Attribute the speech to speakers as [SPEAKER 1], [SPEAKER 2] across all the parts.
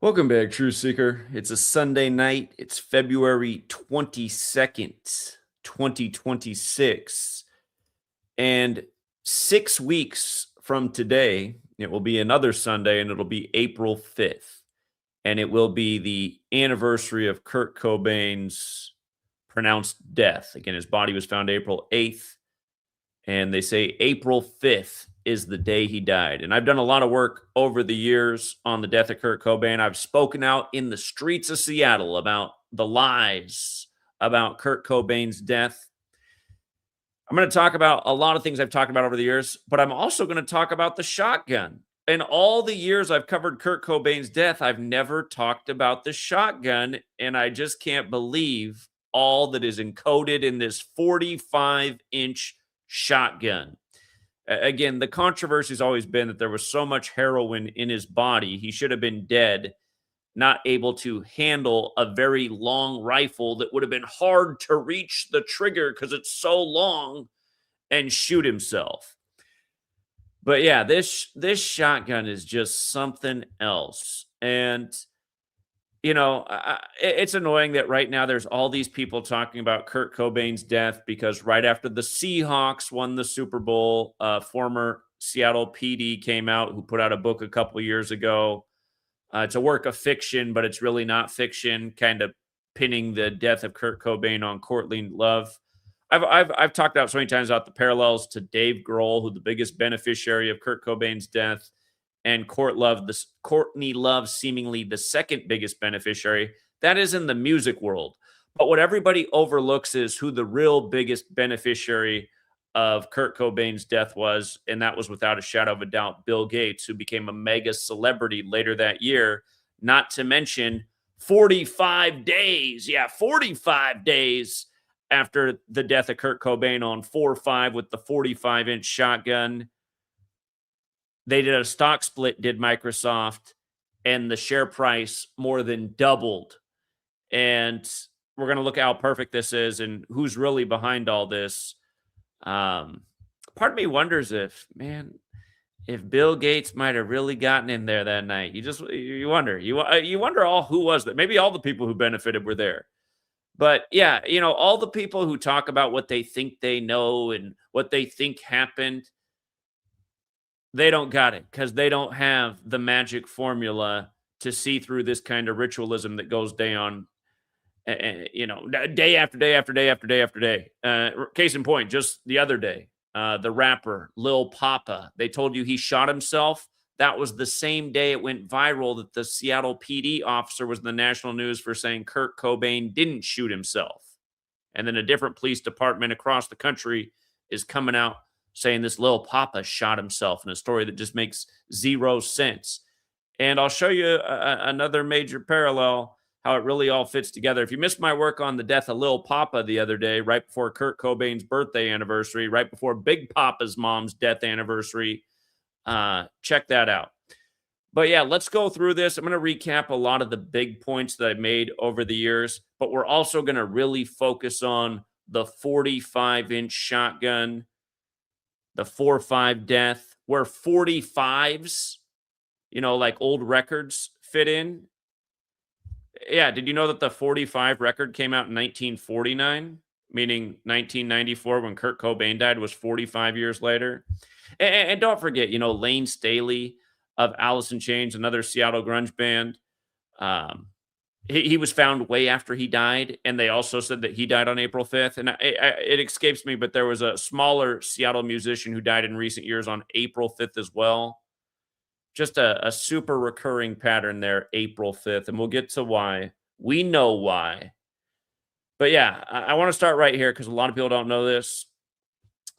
[SPEAKER 1] Welcome back, Truth Seeker. It's a Sunday night. It's February 22nd, 2026. And 6 weeks from today, it will be another Sunday, and it'll be April 5th. And it will be the anniversary of Kurt Cobain's pronounced death. Again, his body was found April 8th. And they say April 5th is the day he died. And I've done a lot of work over the years on the death of Kurt Cobain. I've spoken out in the streets of Seattle about the lies about Kurt Cobain's death. I'm going to talk about a lot of things I've talked about over the years, but I'm also going to talk about the shotgun. In all the years I've covered Kurt Cobain's death, I've never talked about the shotgun, and I just can't believe all that is encoded in this 45-inch shotgun. Again, the controversy has always been that there was so much heroin in his body, he should have been dead, not able to handle a very long rifle that would have been hard to reach the trigger because it's so long, and shoot himself. But yeah, this shotgun is just something else. And it's annoying that right now there's all these people talking about Kurt Cobain's death because right after the Seahawks won the Super Bowl, former Seattle PD came out who put out a book a couple years ago. It's a work of fiction, but it's really not fiction, kind of pinning the death of Kurt Cobain on Courtney Love. I've talked about so many times about the parallels to Dave Grohl, who the biggest beneficiary of Kurt Cobain's death, and Courtney Love, seemingly the second biggest beneficiary. That is in the music world. But what everybody overlooks is who the real biggest beneficiary of Kurt Cobain's death was, and that was without a shadow of a doubt Bill Gates, who became a mega celebrity later that year, not to mention 45 days. Yeah, 45 days after the death of Kurt Cobain on 4/5 with the 45-inch shotgun. They did a stock split, did Microsoft, and the share price more than doubled. And we're going to look at how perfect this is and who's really behind all this. Part of me wonders if Bill Gates might have really gotten in there that night. You wonder all who was there. Maybe all the people who benefited were there. But yeah, all the people who talk about what they think they know and what they think happened, they don't got it because they don't have the magic formula to see through this kind of ritualism that goes day after day after day after day after day. Case in point, just the other day, the rapper Lil Papa, they told you he shot himself. That was the same day it went viral that the Seattle PD officer was in the national news for saying Kurt Cobain didn't shoot himself. And then a different police department across the country is coming out saying this Lil Papa shot himself in a story that just makes zero sense. And I'll show you another major parallel, how it really all fits together. If you missed my work on the death of Lil Papa the other day, right before Kurt Cobain's birthday anniversary, right before Big Papa's mom's death anniversary, check that out. But yeah, let's go through this. I'm going to recap a lot of the big points that I've made over the years, but we're also going to really focus on the 45-inch shotgun, the 4/5 death, where 45s, like old records fit in. Yeah, did you know that the 45 record came out in 1949, meaning 1994 when Kurt Cobain died was 45 years later? And don't forget, Lane Staley of Alice in Chains, another Seattle grunge band. He was found way after he died, and they also said that he died on April 5th. And it escapes me, but there was a smaller Seattle musician who died in recent years on April 5th as well. Just a super recurring pattern there, April 5th, and we'll get to why. We know why. But yeah, I want to start right here because a lot of people don't know this.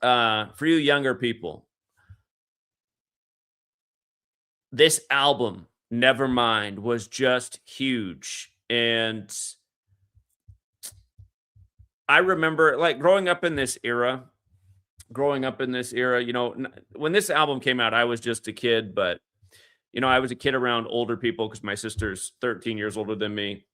[SPEAKER 1] For you younger people, this album, Nevermind, was just huge. And I remember growing up in this era, when this album came out, I was just a kid, but I was a kid around older people because my sister's 13 years older than me.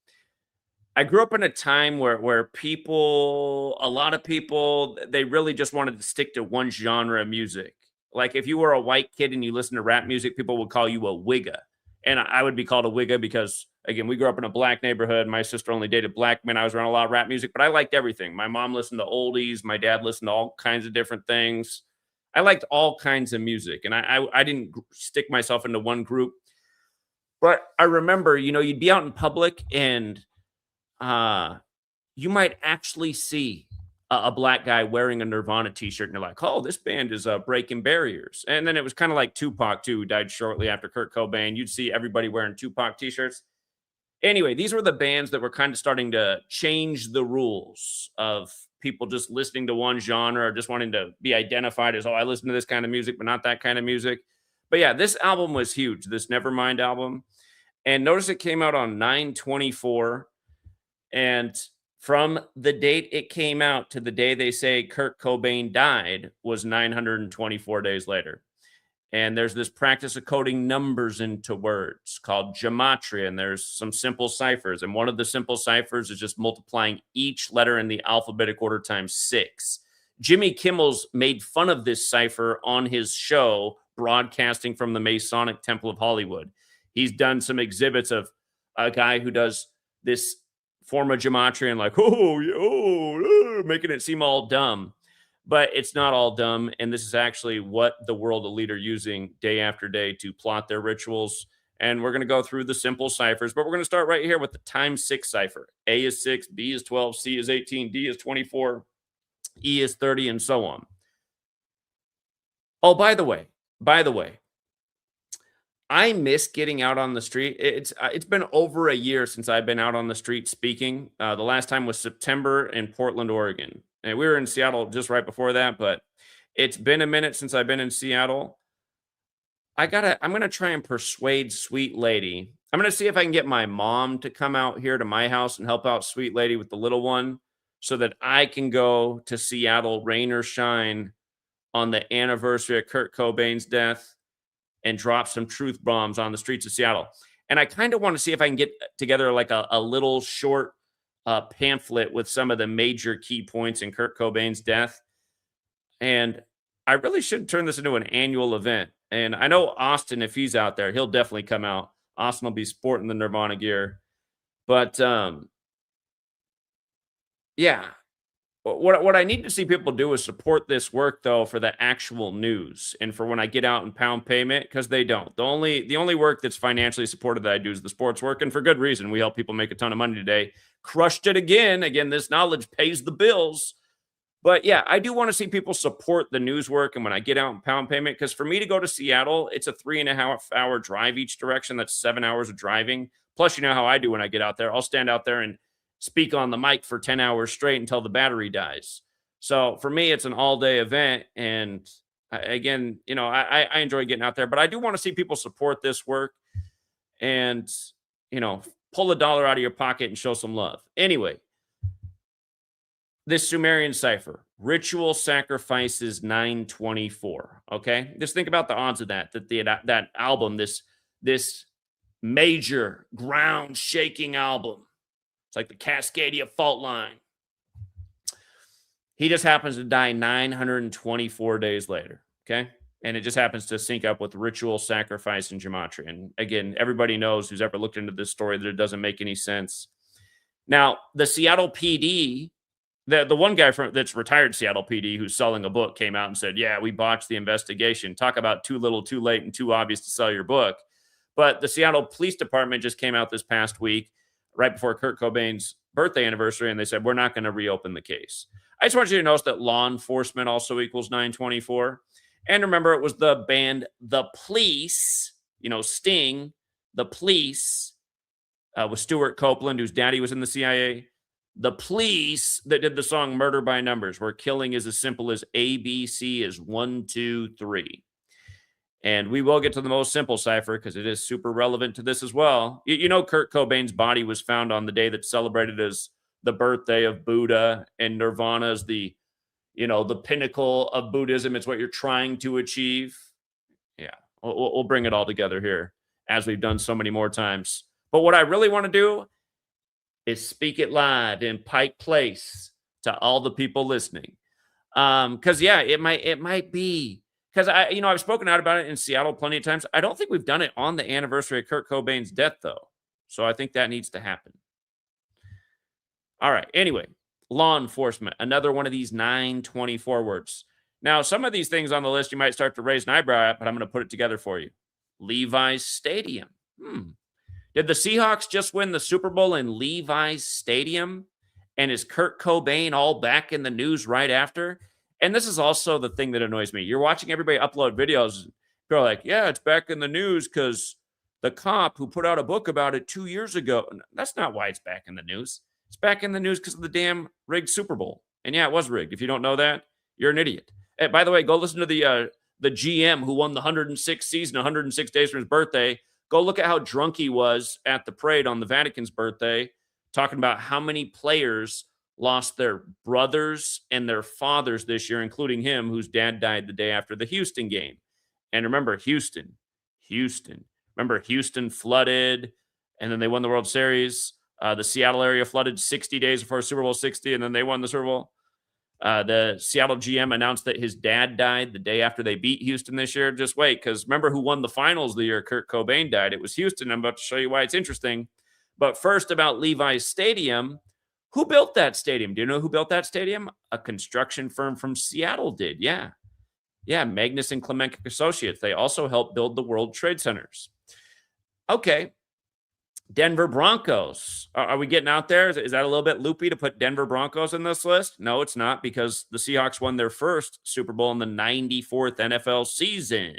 [SPEAKER 1] I grew up in a time where a lot of people, they really just wanted to stick to one genre of music. Like if you were a white kid and you listened to rap music, people would call you a wigga. And I would be called a wigga because, again, we grew up in a black neighborhood. My sister only dated black men. I was around a lot of rap music, but I liked everything. My mom listened to oldies. My dad listened to all kinds of different things. I liked all kinds of music, and I didn't stick myself into one group. But I remember, you'd be out in public and you might actually see a black guy wearing a Nirvana t-shirt, and you're like, oh, this band is breaking barriers. And then it was kind of like Tupac, too, who died shortly after Kurt Cobain. You'd see everybody wearing Tupac t-shirts. Anyway, these were the bands that were kind of starting to change the rules of people just listening to one genre or just wanting to be identified as, oh, I listen to this kind of music, but not that kind of music. But yeah, this album was huge, this Nevermind album. And notice it came out on 9/24. And from the date it came out to the day they say Kurt Cobain died was 924 days later. And there's this practice of coding numbers into words called gematria, and there's some simple ciphers. And one of the simple ciphers is just multiplying each letter in the alphabetic order times 6. Jimmy Kimmel's made fun of this cipher on his show, broadcasting from the Masonic Temple of Hollywood. He's done some exhibits of a guy who does this form of gematria and like, making it seem all dumb. But it's not all dumb, and this is actually what the world elite are using day after day to plot their rituals. And we're going to go through the simple ciphers, but we're going to start right here with the times 6 cipher. A is 6, B is 12, C is 18, D is 24, E is 30, and so on. Oh, by the way, I miss getting out on the street. It's been over a year since I've been out on the street speaking. The last time was September in Portland, Oregon. And we were in Seattle just right before that, but it's been a minute since I've been in Seattle. I'm going to try and persuade Sweet Lady. I'm going to see if I can get my mom to come out here to my house and help out Sweet Lady with the little one so that I can go to Seattle, rain or shine, on the anniversary of Kurt Cobain's death and drop some truth bombs on the streets of Seattle. And I kind of want to see if I can get together like a little short pamphlet with some of the major key points in Kurt Cobain's death. And I really should turn this into an annual event. And I know Austin, if he's out there, he'll definitely come out. Austin will be sporting the Nirvana gear. But yeah, what I need to see people do is support this work, though, for the actual news and for when I get out and pound payment, because they don't. The only work that's financially supported that I do is the sports work, and for good reason. We help people make a ton of money today. Crushed it again. Again, this knowledge pays the bills. But yeah, I do want to see people support the news work and when I get out and pound payment, because for me to go to Seattle, it's a 3.5-hour drive each direction. That's 7 hours of driving. Plus, you know how I do when I get out there. I'll stand out there and speak on the mic for 10 hours straight until the battery dies. So for me, it's an all-day event. And again, I enjoy getting out there, but I do want to see people support this work and, pull $1 out of your pocket and show some love. Anyway, this Sumerian cipher, ritual sacrifices 924. Okay. Just think about the odds of that album, this major ground shaking album. It's like the Cascadia fault line. He just happens to die 924 days later. Okay. And it just happens to sync up with ritual sacrifice and gematria. And again, everybody knows who's ever looked into this story that it doesn't make any sense. Now, the Seattle PD, the one guy that's retired Seattle PD who's selling a book came out and said, yeah, we botched the investigation. Talk about too little, too late, and too obvious to sell your book. But the Seattle Police Department just came out this past week, right before Kurt Cobain's birthday anniversary, and they said, we're not going to reopen the case. I just want you to notice that law enforcement also equals 924. And remember, it was the band The Police, Sting, The Police, with Stuart Copeland, whose daddy was in the CIA. The Police that did the song Murder by Numbers, where killing is as simple as ABC is 1, 2, 3. And we will get to the most simple cipher because it is super relevant to this as well. Kurt Cobain's body was found on the day that's celebrated as the birthday of Buddha, and Nirvana is the pinnacle of Buddhism. It's what you're trying to achieve. Yeah, we'll bring it all together here as we've done so many more times. But what I really want to do is speak it live in Pike Place to all the people listening. Because, yeah, it might be because I've spoken out about it in Seattle plenty of times. I don't think we've done it on the anniversary of Kurt Cobain's death, though. So I think that needs to happen. All right. Anyway, law enforcement, another one of these 924 words. Now, some of these things on the list you might start to raise an eyebrow at, but I'm going to put it together for you. Levi's Stadium. Did the Seahawks just win the Super Bowl in Levi's Stadium? And is Kurt Cobain all back in the news right after? And this is also the thing that annoys me. You're watching everybody upload videos. People are like, yeah, it's back in the news because the cop who put out a book about it 2 years ago. That's not why it's back in the news. It's back in the news because of the damn rigged Super Bowl. And yeah, it was rigged. If you don't know that, you're an idiot. Hey, by the way, go listen to the GM who won the 106th season, 106 days from his birthday. Go look at how drunk he was at the parade on the Vatican's birthday, talking about how many players lost their brothers and their fathers this year, including him, whose dad died the day after the Houston game. And remember, Houston. Remember, Houston flooded, and then they won the World Series. The Seattle area flooded 60 days before Super Bowl 60, and then they won the Super Bowl. The Seattle GM announced that his dad died the day after they beat Houston this year. Just wait, because remember who won the finals the year Kurt Cobain died? It was Houston. I'm about to show you why it's interesting. But first, about Levi's Stadium. Who built that stadium? Do you know who built that stadium? A construction firm from Seattle did. Yeah, Magnus and Klemenk Associates. They also helped build the World Trade Centers. Okay. Denver Broncos. Are we getting out there? Is that a little bit loopy to put Denver Broncos in this list? No, it's not, because the Seahawks won their first Super Bowl in the 94th NFL season.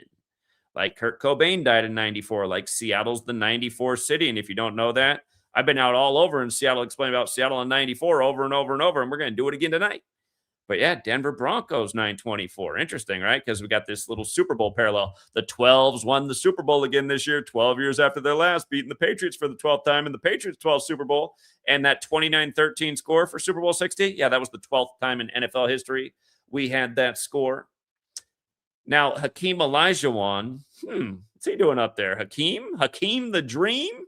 [SPEAKER 1] Like Kurt Cobain died in 94, like Seattle's the 94 city. And if you don't know that, I've been out all over in Seattle explaining about Seattle in 94 over and over and over, and we're going to do it again tonight. But yeah, Denver Broncos 924. Interesting, right? Because we got this little Super Bowl parallel. The 12s won the Super Bowl again this year, 12 years after their last, beating the Patriots for the 12th time in the Patriots' 12th Super Bowl. And that 29-13 score for Super Bowl 60, yeah, that was the 12th time in NFL history we had that score. Now, Hakeem Olajuwon, what's he doing up there? Hakeem the Dream?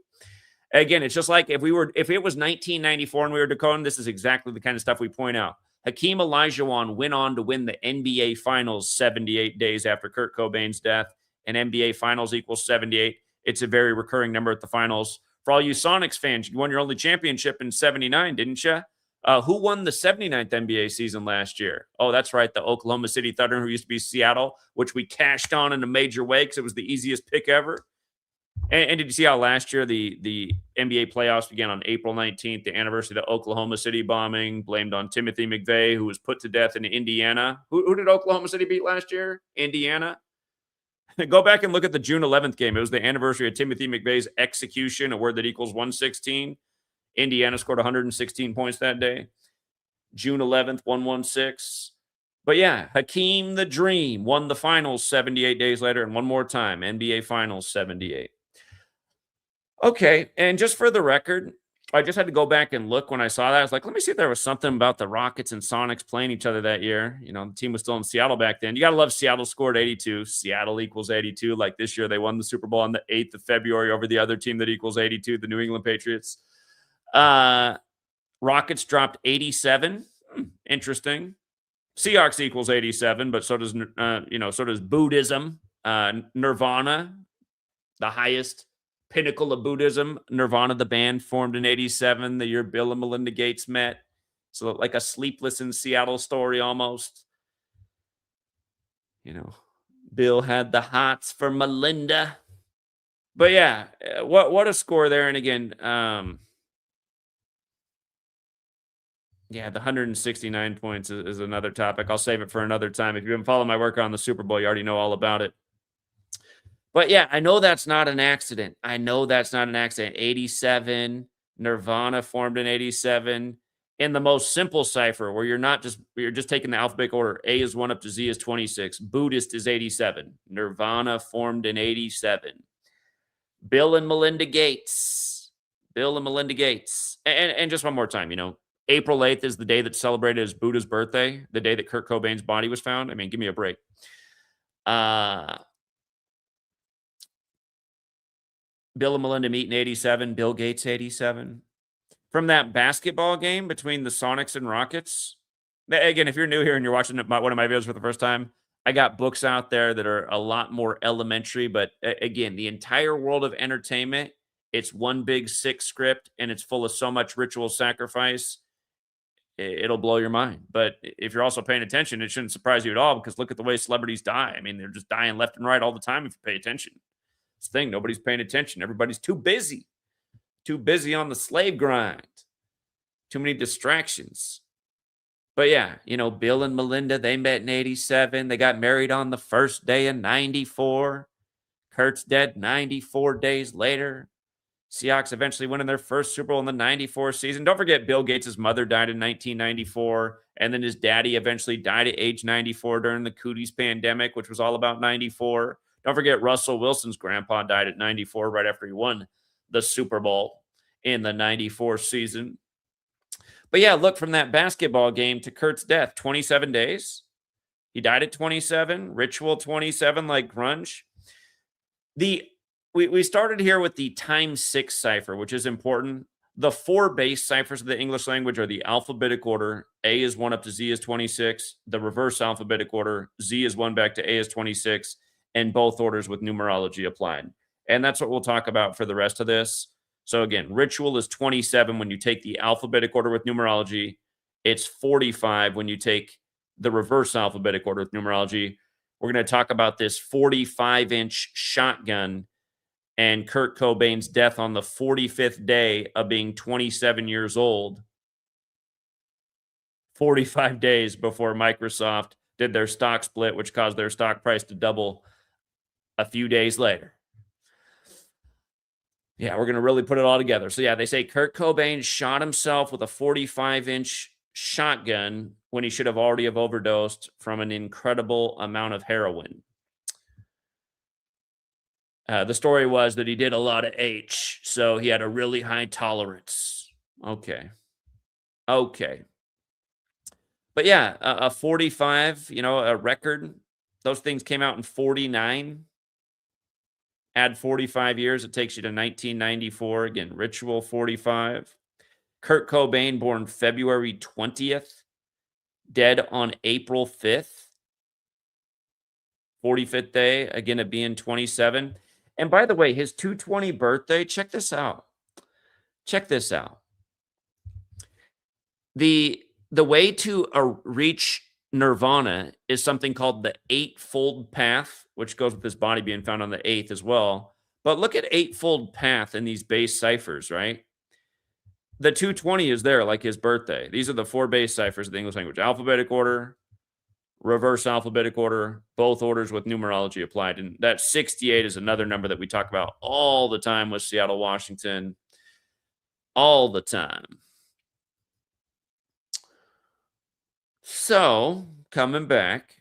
[SPEAKER 1] Again, it's just like if it was 1994 and we were decoding, this is exactly the kind of stuff we point out. Hakeem Olajuwon went on to win the NBA Finals 78 days after Kurt Cobain's death, and NBA Finals equals 78. It's a very recurring number at the finals. For all you Sonics fans, you won your only championship in 79, didn't you? Who won the 79th NBA season last year? Oh, that's right, the Oklahoma City Thunder, who used to be Seattle, which we cashed on in a major way because it was the easiest pick ever. And did you see how last year the NBA playoffs began on April 19th, the anniversary of the Oklahoma City bombing, blamed on Timothy McVeigh, who was put to death in Indiana? Who did Oklahoma City beat last year? Indiana. Go back and look at the June 11th game. It was the anniversary of Timothy McVeigh's execution, a word that equals 116. Indiana scored 116 points that day. June 11th, 116. But yeah, Hakeem the Dream won the finals 78 days later, and one more time, NBA Finals 78. Okay, and just for the record, I just had to go back and look when I saw that. I was like, let me see if there was something about the Rockets and Sonics playing each other that year. You know, the team was still in Seattle back then. You got to love Seattle scored 82. Seattle equals 82. Like this year, they won the Super Bowl on the 8th of February over the other team that equals 82, the New England Patriots. Rockets dropped 87. Interesting. Seahawks equals 87, but so does Buddhism. Nirvana, the highest pinnacle of Buddhism. Nirvana, the band, formed in 87, the year Bill and Melinda Gates met. So like a Sleepless in Seattle story almost. You know, Bill had the hots for Melinda. But yeah, what a score there. And again, yeah, the 169 points is another topic. I'll save it for another time. If you've been following my work on the Super Bowl, you already know all about it. But yeah, I know that's not an accident. 87, Nirvana formed in 87. In the most simple cipher, where you're just taking the alphabetical order. A is 1 up to Z is 26. Buddhist is 87. Nirvana formed in 87. Bill and Melinda Gates. And just one more time, April 8th is the day that's celebrated as Buddha's birthday, the day that Kurt Cobain's body was found. I mean, give me a break. Bill and Melinda meet in 87. Bill Gates, 87. From that basketball game between the Sonics and Rockets. Again, if you're new here and you're watching one of my videos for the first time, I got books out there that are a lot more elementary, but again, the entire world of entertainment, it's one big sick script and it's full of so much ritual sacrifice. It'll blow your mind. But if you're also paying attention, it shouldn't surprise you at all because look at the way celebrities die. I mean, they're just dying left and right all the time if you pay attention. It's the thing. Nobody's paying attention. Everybody's too busy on the slave grind, too many distractions. But yeah, Bill and Melinda, they met in 87. They got married on the first day in 94. Kurt's dead 94 days later. Seahawks eventually winning their first Super Bowl in the 94 season. Don't forget, Bill Gates' mother died in 1994. And then his daddy eventually died at age 94 during the Cooties pandemic, which was all about 94. Don't forget, Russell Wilson's grandpa died at 94 right after he won the Super Bowl in the 94 season. But yeah, look, from that basketball game to Kurt's death, 27 days. He died at 27, ritual 27, like grunge. We started here with the times 6 cipher, which is important. The 4 base ciphers of the English language are the alphabetic order. A is 1 up to Z is 26. The reverse alphabetic order, Z is 1 back to A is 26, and both orders with numerology applied. And that's what we'll talk about for the rest of this. So again, ritual is 27 when you take the alphabetic order with numerology. It's 45 when you take the reverse alphabetic order with numerology. We're going to talk about this 45-inch shotgun and Kurt Cobain's death on the 45th day of being 27 years old. 45 days before Microsoft did their stock split, which caused their stock price to double a few days later. Yeah, we're going to really put it all together. So yeah, they say Kurt Cobain shot himself with a 45-inch shotgun when he should have already have overdosed from an incredible amount of heroin. The story was that he did a lot of H, so he had a really high tolerance. Okay. But yeah, a 45, a record. Those things came out in 49. Add 45 years, it takes you to 1994. Again, ritual 45. Kurt Cobain, born February 20th, dead on April 5th. 45th day, again, of being 27. And by the way, his 220 birthday, check this out. The way to reach nirvana is something called the Eightfold Path, which goes with his body being found on the 8th as well. But look at Eightfold Path in these base ciphers, right? The 220 is there, like his birthday. These are the 4 base ciphers of the English language. Alphabetic order, reverse alphabetic order, both orders with numerology applied. And that 68 is another number that we talk about all the time with Seattle, Washington. All the time. So, coming back.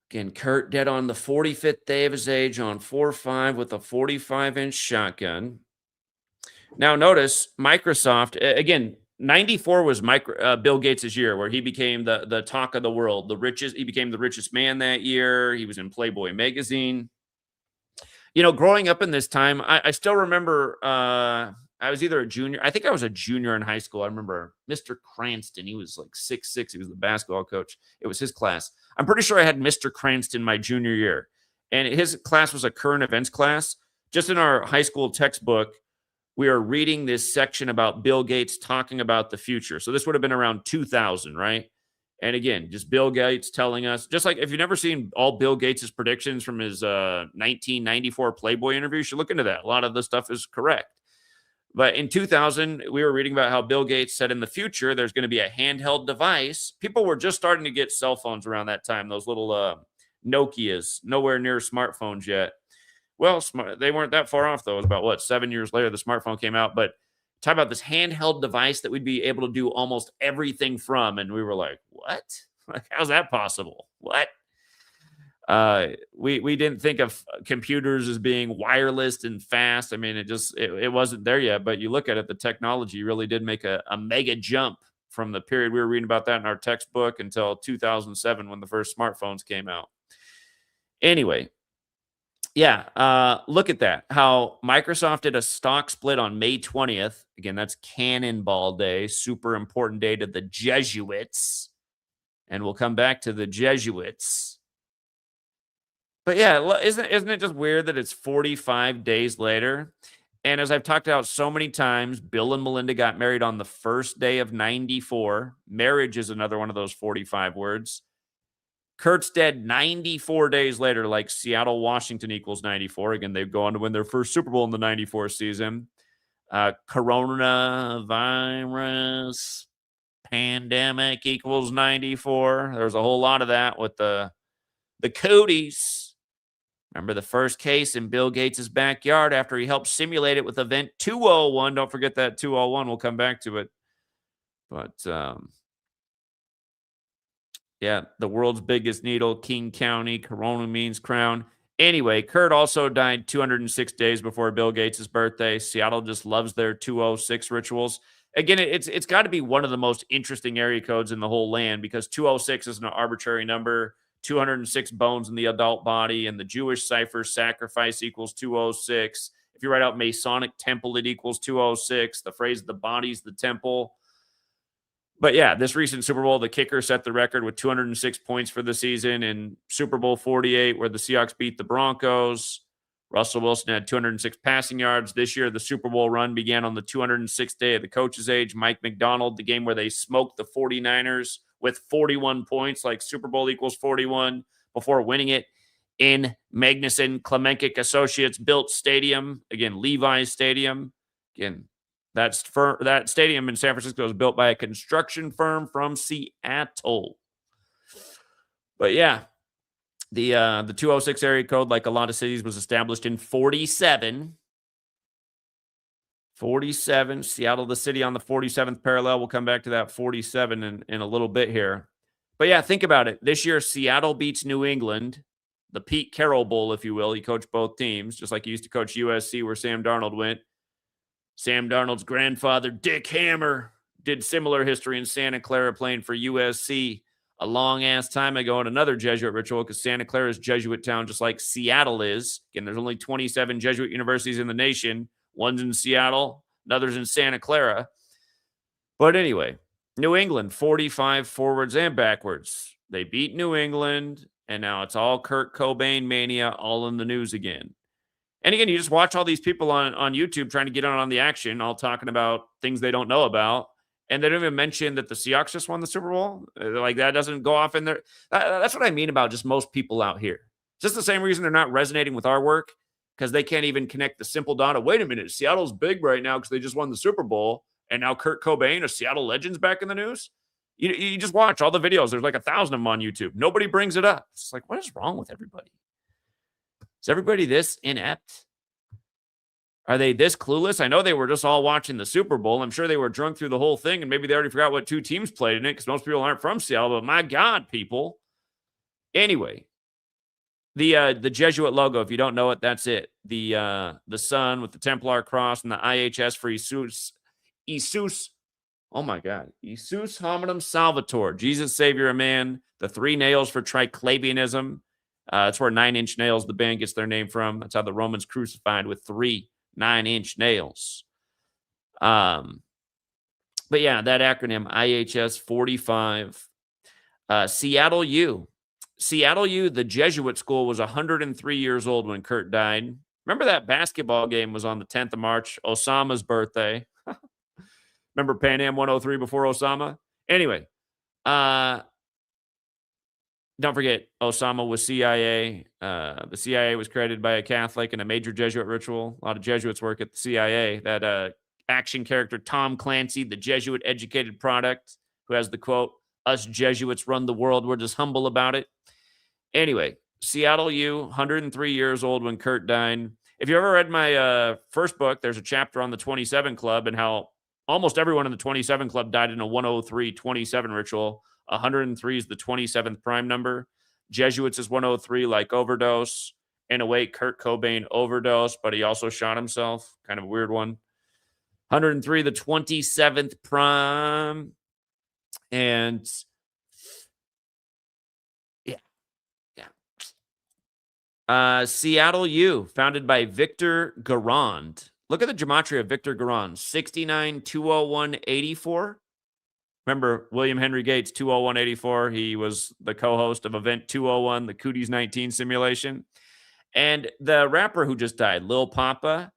[SPEAKER 1] Again, Kurt dead on the 45th day of his age on 4/5 with a 45-inch shotgun. Now, notice Microsoft, again, 94 was Bill Gates' year where he became the talk of the world, the richest. He became the richest man that year. He was in Playboy magazine. Growing up in this time, I still remember I was either a junior. I think I was a junior in high school. I remember Mr. Cranston. He was like 6'6". He was the basketball coach. It was his class. I'm pretty sure I had Mr. Cranston my junior year. And his class was a current events class. Just in our high school textbook, we are reading this section about Bill Gates talking about the future. So this would have been around 2000, right? And again, just Bill Gates telling us, just like if you've never seen all Bill Gates' predictions from his 1994 Playboy interview, you should look into that. A lot of the stuff is correct. But in 2000, we were reading about how Bill Gates said in the future, there's going to be a handheld device. People were just starting to get cell phones around that time, those little Nokias, nowhere near smartphones yet. Well, they weren't that far off, though. It was about, 7 years later, the smartphone came out. But talk about this handheld device that we'd be able to do almost everything from. And we were like, what? Like, how's that possible? What? We didn't think of computers as being wireless and fast. I mean, it wasn't there yet, but you look at it, the technology really did make a mega jump from the period we were reading about that in our textbook until 2007 when the first smartphones came out. Anyway, yeah, look at that. How Microsoft did a stock split on May 20th. Again, that's Cannonball Day, super important day to the Jesuits. And we'll come back to the Jesuits. But yeah, isn't it just weird that it's 45 days later? And as I've talked about so many times, Bill and Melinda got married on the first day of 94. Marriage is another one of those 45 words. Kurt's dead 94 days later, like Seattle, Washington equals 94. Again, they've gone to win their first Super Bowl in the 94 season. Coronavirus pandemic equals 94. There's a whole lot of that with the cooties. Remember the first case in Bill Gates' backyard after he helped simulate it with Event 201. Don't forget that 201. We'll come back to it. But, yeah, the world's biggest needle, King County, Corona means crown. Anyway, Kurt also died 206 days before Bill Gates' birthday. Seattle just loves their 206 rituals. Again, it's got to be one of the most interesting area codes in the whole land because 206 is an arbitrary number. 206 bones in the adult body, and the Jewish cipher sacrifice equals 206. If you write out Masonic temple, it equals 206. The phrase the body's the temple. But yeah, this recent Super Bowl, the kicker set the record with 206 points for the season. In Super Bowl 48, where the Seahawks beat the Broncos, Russell Wilson had 206 passing yards. This year, the Super Bowl run began on the 206th day of the coach's age. Mike McDonald, the game where they smoked the 49ers with 41 points, like Super Bowl equals 41, before winning it in Magnuson Klemenkic Associates built stadium. Again, Levi's Stadium. Again, that stadium in San Francisco was built by a construction firm from Seattle. But yeah, the 206 area code, like a lot of cities, was established in 47. 47, Seattle, the city on the 47th parallel. We'll come back to that 47 in a little bit here. But yeah, think about it. This year, Seattle beats New England, the Pete Carroll Bowl, if you will. He coached both teams, just like he used to coach USC, where Sam Darnold went. Sam Darnold's grandfather, Dick Hammer, did similar history in Santa Clara playing for USC a long-ass time ago in another Jesuit ritual, because Santa Clara is Jesuit town, just like Seattle is. Again, there's only 27 Jesuit universities in the nation. One's in Seattle, another's in Santa Clara. But anyway, New England, 45 forwards and backwards. They beat New England, and now it's all Kurt Cobain mania, all in the news again. And again, you just watch all these people on YouTube trying to get on the action, all talking about things they don't know about. And they don't even mention that the Seahawks just won the Super Bowl. Like, that doesn't go off in there. That's what I mean about just most people out here. Just the same reason they're not resonating with our work, because they can't even connect the simple dot of, wait a minute, Seattle's big right now because they just won the Super Bowl, and now Kurt Cobain, a Seattle legend's back in the news. You just watch all the videos. There's like 1,000 of them on YouTube. Nobody brings it up. It's like, what is wrong with everybody? Is everybody this inept? Are they this clueless? I know they were just all watching the Super Bowl. I'm sure they were drunk through the whole thing, and maybe they already forgot what two teams played in it, because most people aren't from Seattle. But my God, people. Anyway, the Jesuit logo, if you don't know it, that's it. The sun with the Templar cross and the IHS for Jesus. Oh my God. Jesus hominum salvator. Jesus, Savior of man. The 3 nails for triclavianism. That's where 9-inch nails, the band, gets their name from. That's how the Romans crucified, with 3 9-inch nails. But yeah, that acronym, IHS 45. Seattle U. Seattle U, the Jesuit school, was 103 years old when Kurt died. Remember that basketball game was on the 10th of March, Osama's birthday. Remember Pan Am 103 before Osama? Anyway, don't forget, Osama was CIA. The CIA was created by a Catholic in a major Jesuit ritual. A lot of Jesuits work at the CIA. That action character, Tom Clancy, the Jesuit-educated product, who has the quote, "Us Jesuits run the world. We're just humble about it." Anyway, Seattle U, 103 years old when Kurt died. If you ever read my first book, there's a chapter on the 27 Club and how almost everyone in the 27 Club died in a 103-27 ritual. 103 is the 27th prime number. Jesuits is 103, like overdose. In a way, Kurt Cobain overdosed, but he also shot himself. Kind of a weird one. 103, the 27th prime. And Seattle U, founded by Victor Garand. Look at the gematria of Victor Garand. 69, 201, 84. Remember William Henry Gates, 20184? He was the co-host of Event 201, the Cooties 19 simulation. And the rapper who just died, Lil Papa,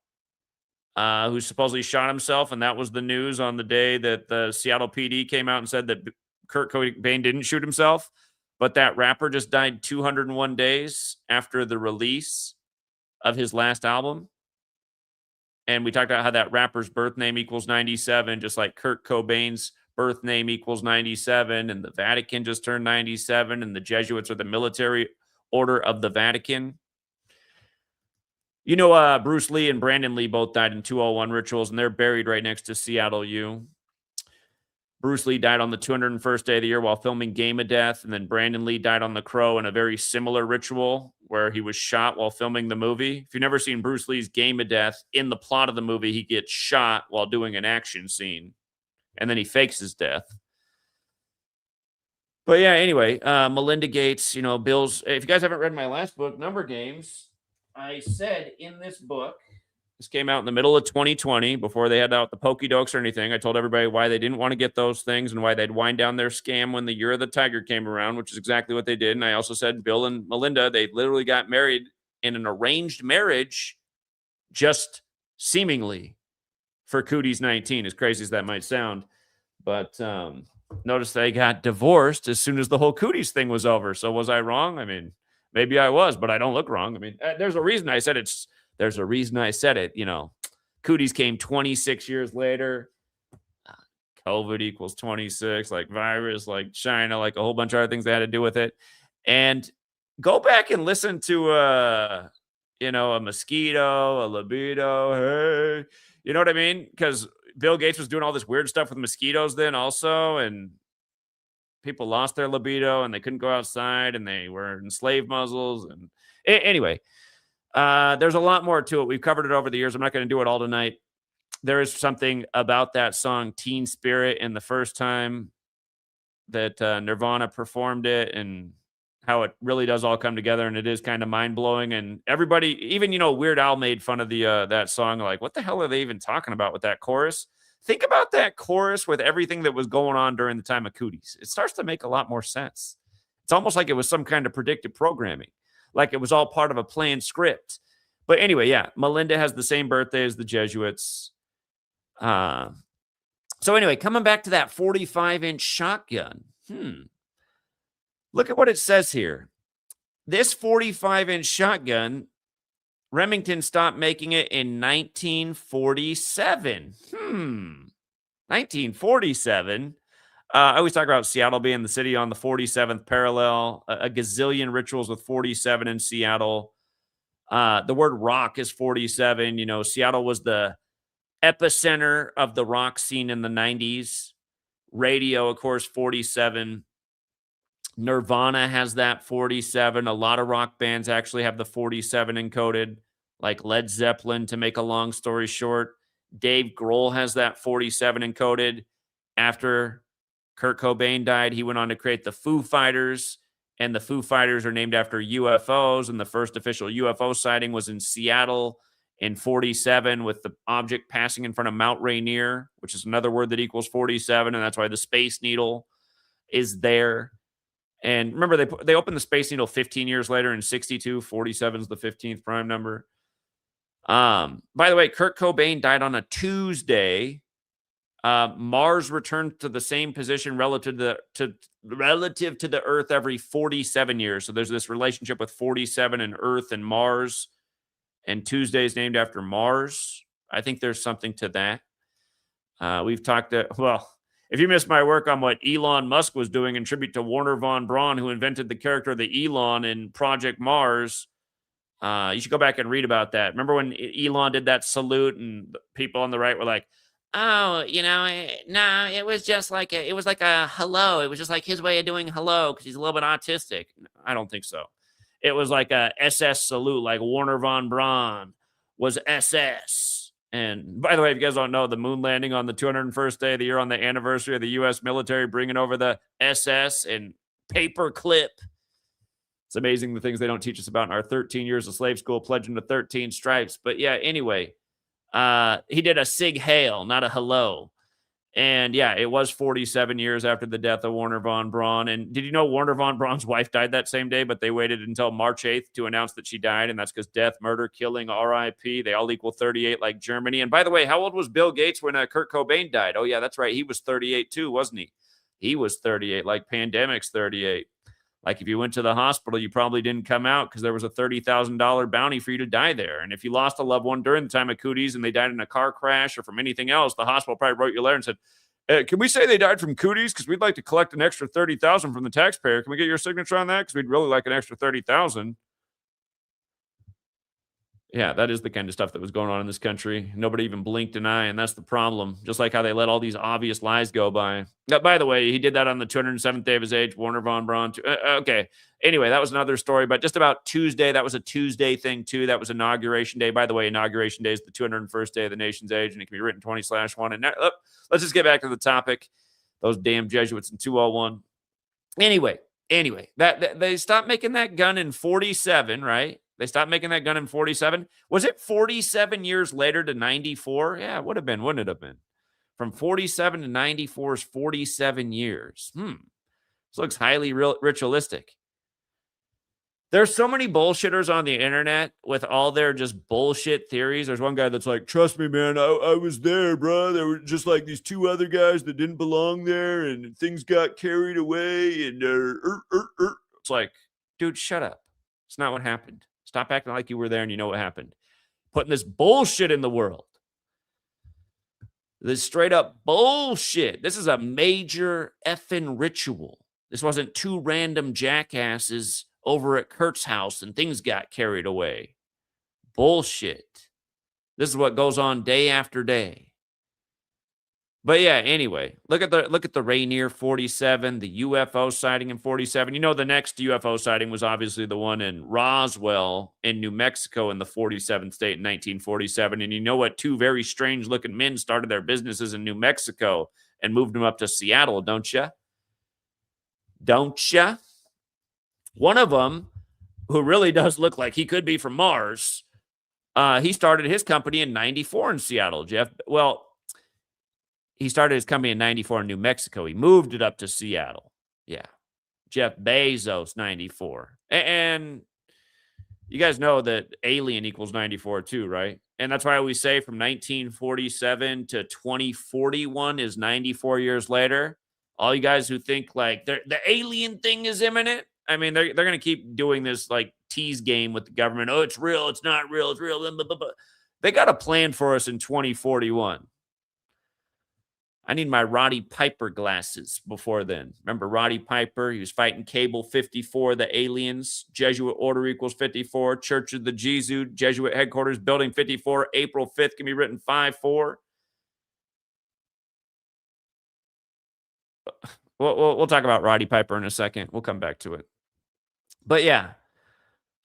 [SPEAKER 1] who supposedly shot himself, and that was the news on the day that the Seattle PD came out and said that Kurt Cobain didn't shoot himself. But that rapper just died 201 days after the release of his last album. And we talked about how that rapper's birth name equals 97, just like Kurt Cobain's birth name equals 97, and the Vatican just turned 97, and the Jesuits are the military order of the Vatican. You know, Bruce Lee and Brandon Lee both died in 201 rituals, and they're buried right next to Seattle U. Bruce Lee died on the 201st day of the year while filming Game of Death, and then Brandon Lee died on The Crow in a very similar ritual where he was shot while filming the movie. If you've never seen Bruce Lee's Game of Death, in the plot of the movie, he gets shot while doing an action scene, and then he fakes his death. But yeah, anyway, Melinda Gates, you know, Bill's. If you guys haven't read my last book, Number Games, I said in this book, this came out in the middle of 2020 before they had out the Pokey Dokes or anything. I told everybody why they didn't want to get those things and why they'd wind down their scam when the Year of the Tiger came around, which is exactly what they did. And I also said Bill and Melinda, they literally got married in an arranged marriage, just seemingly for Cooties 19, as crazy as that might sound. But notice they got divorced as soon as the whole Cooties thing was over. So was I wrong? I mean, maybe I was, but I don't look wrong. I mean, there's a reason I said it's. There's a reason I said it. You know, Cooties came 26 years later. COVID equals 26, like virus, like China, like a whole bunch of other things that had to do with it. And go back and listen to, you know, a mosquito, a libido. Hey, you know what I mean? Because Bill Gates was doing all this weird stuff with mosquitoes then also. And people lost their libido and they couldn't go outside and they were in slave muzzles. And anyway. There's a lot more to it. We've covered it over the years. I'm not going to do it all tonight. There is something about that song, Teen Spirit, and the first time that Nirvana performed it and how it really does all come together. And it is kind of mind blowing. And everybody, even, you know, Weird Al made fun of that song. Like, what the hell are they even talking about with that chorus? Think about that chorus with everything that was going on during the time of Cooties. It starts to make a lot more sense. It's almost like it was some kind of predictive programming. Like it was all part of a planned script. But anyway, yeah, Melinda has the same birthday as the Jesuits. So anyway, coming back to that 45-inch shotgun. Look at what it says here. This 45-inch shotgun, Remington stopped making it in 1947. 1947? I always talk about Seattle being the city on the 47th parallel, a gazillion rituals with 47 in Seattle. The word rock is 47. You know, Seattle was the epicenter of the rock scene in the 90s. Radio, of course, 47. Nirvana has that 47. A lot of rock bands actually have the 47 encoded, like Led Zeppelin, to make a long story short. Dave Grohl has that 47 encoded. After Kurt Cobain died, he went on to create the Foo Fighters, and the Foo Fighters are named after UFOs, and the first official UFO sighting was in Seattle in 47 with the object passing in front of Mount Rainier, which is another word that equals 47, and that's why the Space Needle is there. And remember, they opened the Space Needle 15 years later in 62. 47 is the 15th prime number. By the way, Kurt Cobain died on a Tuesday. Mars returned to the same position relative to the Earth every 47 years. So there's this relationship with 47 and Earth and Mars, and Tuesday is named after Mars. I think there's something to that. We've talked well, if you missed my work on what Elon Musk was doing in tribute to Werner von Braun, who invented the character of the Elon in Project Mars, you should go back and read about that. Remember when Elon did that salute and people on the right were like, oh, you know, no, it was just like it was like a hello. It was just like his way of doing hello because he's a little bit autistic. I don't think so. It was like a SS salute, like Werner von Braun was SS. And by the way, if you guys don't know, the moon landing on the 201st day of the year on the anniversary of the U.S. military bringing over the SS and paperclip. It's amazing the things they don't teach us about in our 13 years of slave school, pledging to 13 stripes. But yeah, anyway. He did a Sig Hail, not a hello. And yeah, it was 47 years after the death of Warner von Braun. And did you know Warner von Braun's wife died that same day, but they waited until March 8th to announce that she died? And that's because death, murder, killing, RIP, they all equal 38 like Germany. And by the way, how old was Bill Gates when Kurt Cobain died? Oh, yeah, that's right. He was 38 too, wasn't he? He was 38, like Pandemic's 38. Like if you went to the hospital, you probably didn't come out because there was a $30,000 bounty for you to die there. And if you lost a loved one during the time of cooties and they died in a car crash or from anything else, the hospital probably wrote you a letter and said, can we say they died from cooties? Because we'd like to collect an extra $30,000 from the taxpayer. Can we get your signature on that? Because we'd really like an extra $30,000. Yeah, that is the kind of stuff that was going on in this country. Nobody even blinked an eye, and that's the problem. Just like how they let all these obvious lies go by. By the way, he did that on the 207th day of his age, Warner von Braun. Okay. Anyway, that was another story, but just about Tuesday, that was a Tuesday thing too. That was Inauguration Day. By the way, Inauguration Day is the 201st day of the nation's age, and it can be written 20/1. And now, let's just get back to the topic. Those damn Jesuits in 201. Anyway, that they stopped making that gun in 47, right? They stopped making that gun in 47. Was it 47 years later to 94? Yeah, it would have been, wouldn't it have been? From 47 to 94 is 47 years. This looks highly ritualistic. There's so many bullshitters on the internet with all their just bullshit theories. There's one guy that's like, trust me, man, I was there, bro. There were just like these two other guys that didn't belong there and things got carried away. And it's like, dude, shut up. It's not what happened. Stop acting like you were there and you know what happened. Putting this bullshit in the world. This straight up bullshit. This is a major effing ritual. This wasn't two random jackasses over at Kurt's house and things got carried away. Bullshit. This is what goes on day after day. But yeah, anyway, look at the Rainier 47, the UFO sighting in 47. You know, the next UFO sighting was obviously the one in Roswell in New Mexico in the 47th state in 1947. And you know what? Two very strange looking men started their businesses in New Mexico and moved them up to Seattle, don't you? Don't you? One of them, who really does look like he could be from Mars, he started his company in 94 in Seattle, Jeff. Well, he started his company in 94 in New Mexico. He moved it up to Seattle. Yeah. Jeff Bezos, 94. And you guys know that alien equals 94 too, right? And that's why we say from 1947 to 2041 is 94 years later. All you guys who think like the alien thing is imminent, I mean, they're going to keep doing this like tease game with the government. Oh, it's real. It's not real. It's real. Blah, blah, blah. They got a plan for us in 2041. I need my Roddy Piper glasses before then. Remember Roddy Piper? He was fighting Cable 54, the aliens. Jesuit order equals 54. Church of the Jesuit, Jesuit headquarters, building 54. April 5th can be written 5-4. We'll talk about Roddy Piper in a second. We'll come back to it. But yeah,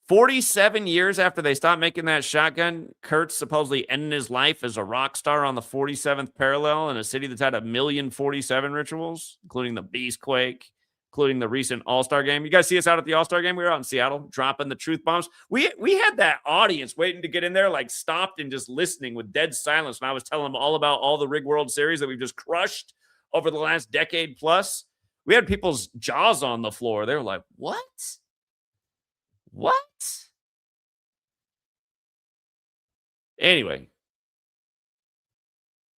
[SPEAKER 1] 47 years after they stopped making that shotgun, Kurt's supposedly ending his life as a rock star on the 47th parallel in a city that's had 1,047 rituals, including the Beastquake, including the recent All-Star game. You guys see us out at the All-Star game? We were out in Seattle dropping the truth bombs. We had that audience waiting to get in there, like stopped and just listening with dead silence when I was telling them all about all the Rig World Series that we've just crushed over the last decade plus. We had people's jaws on the floor. They were like, what? What? Anyway.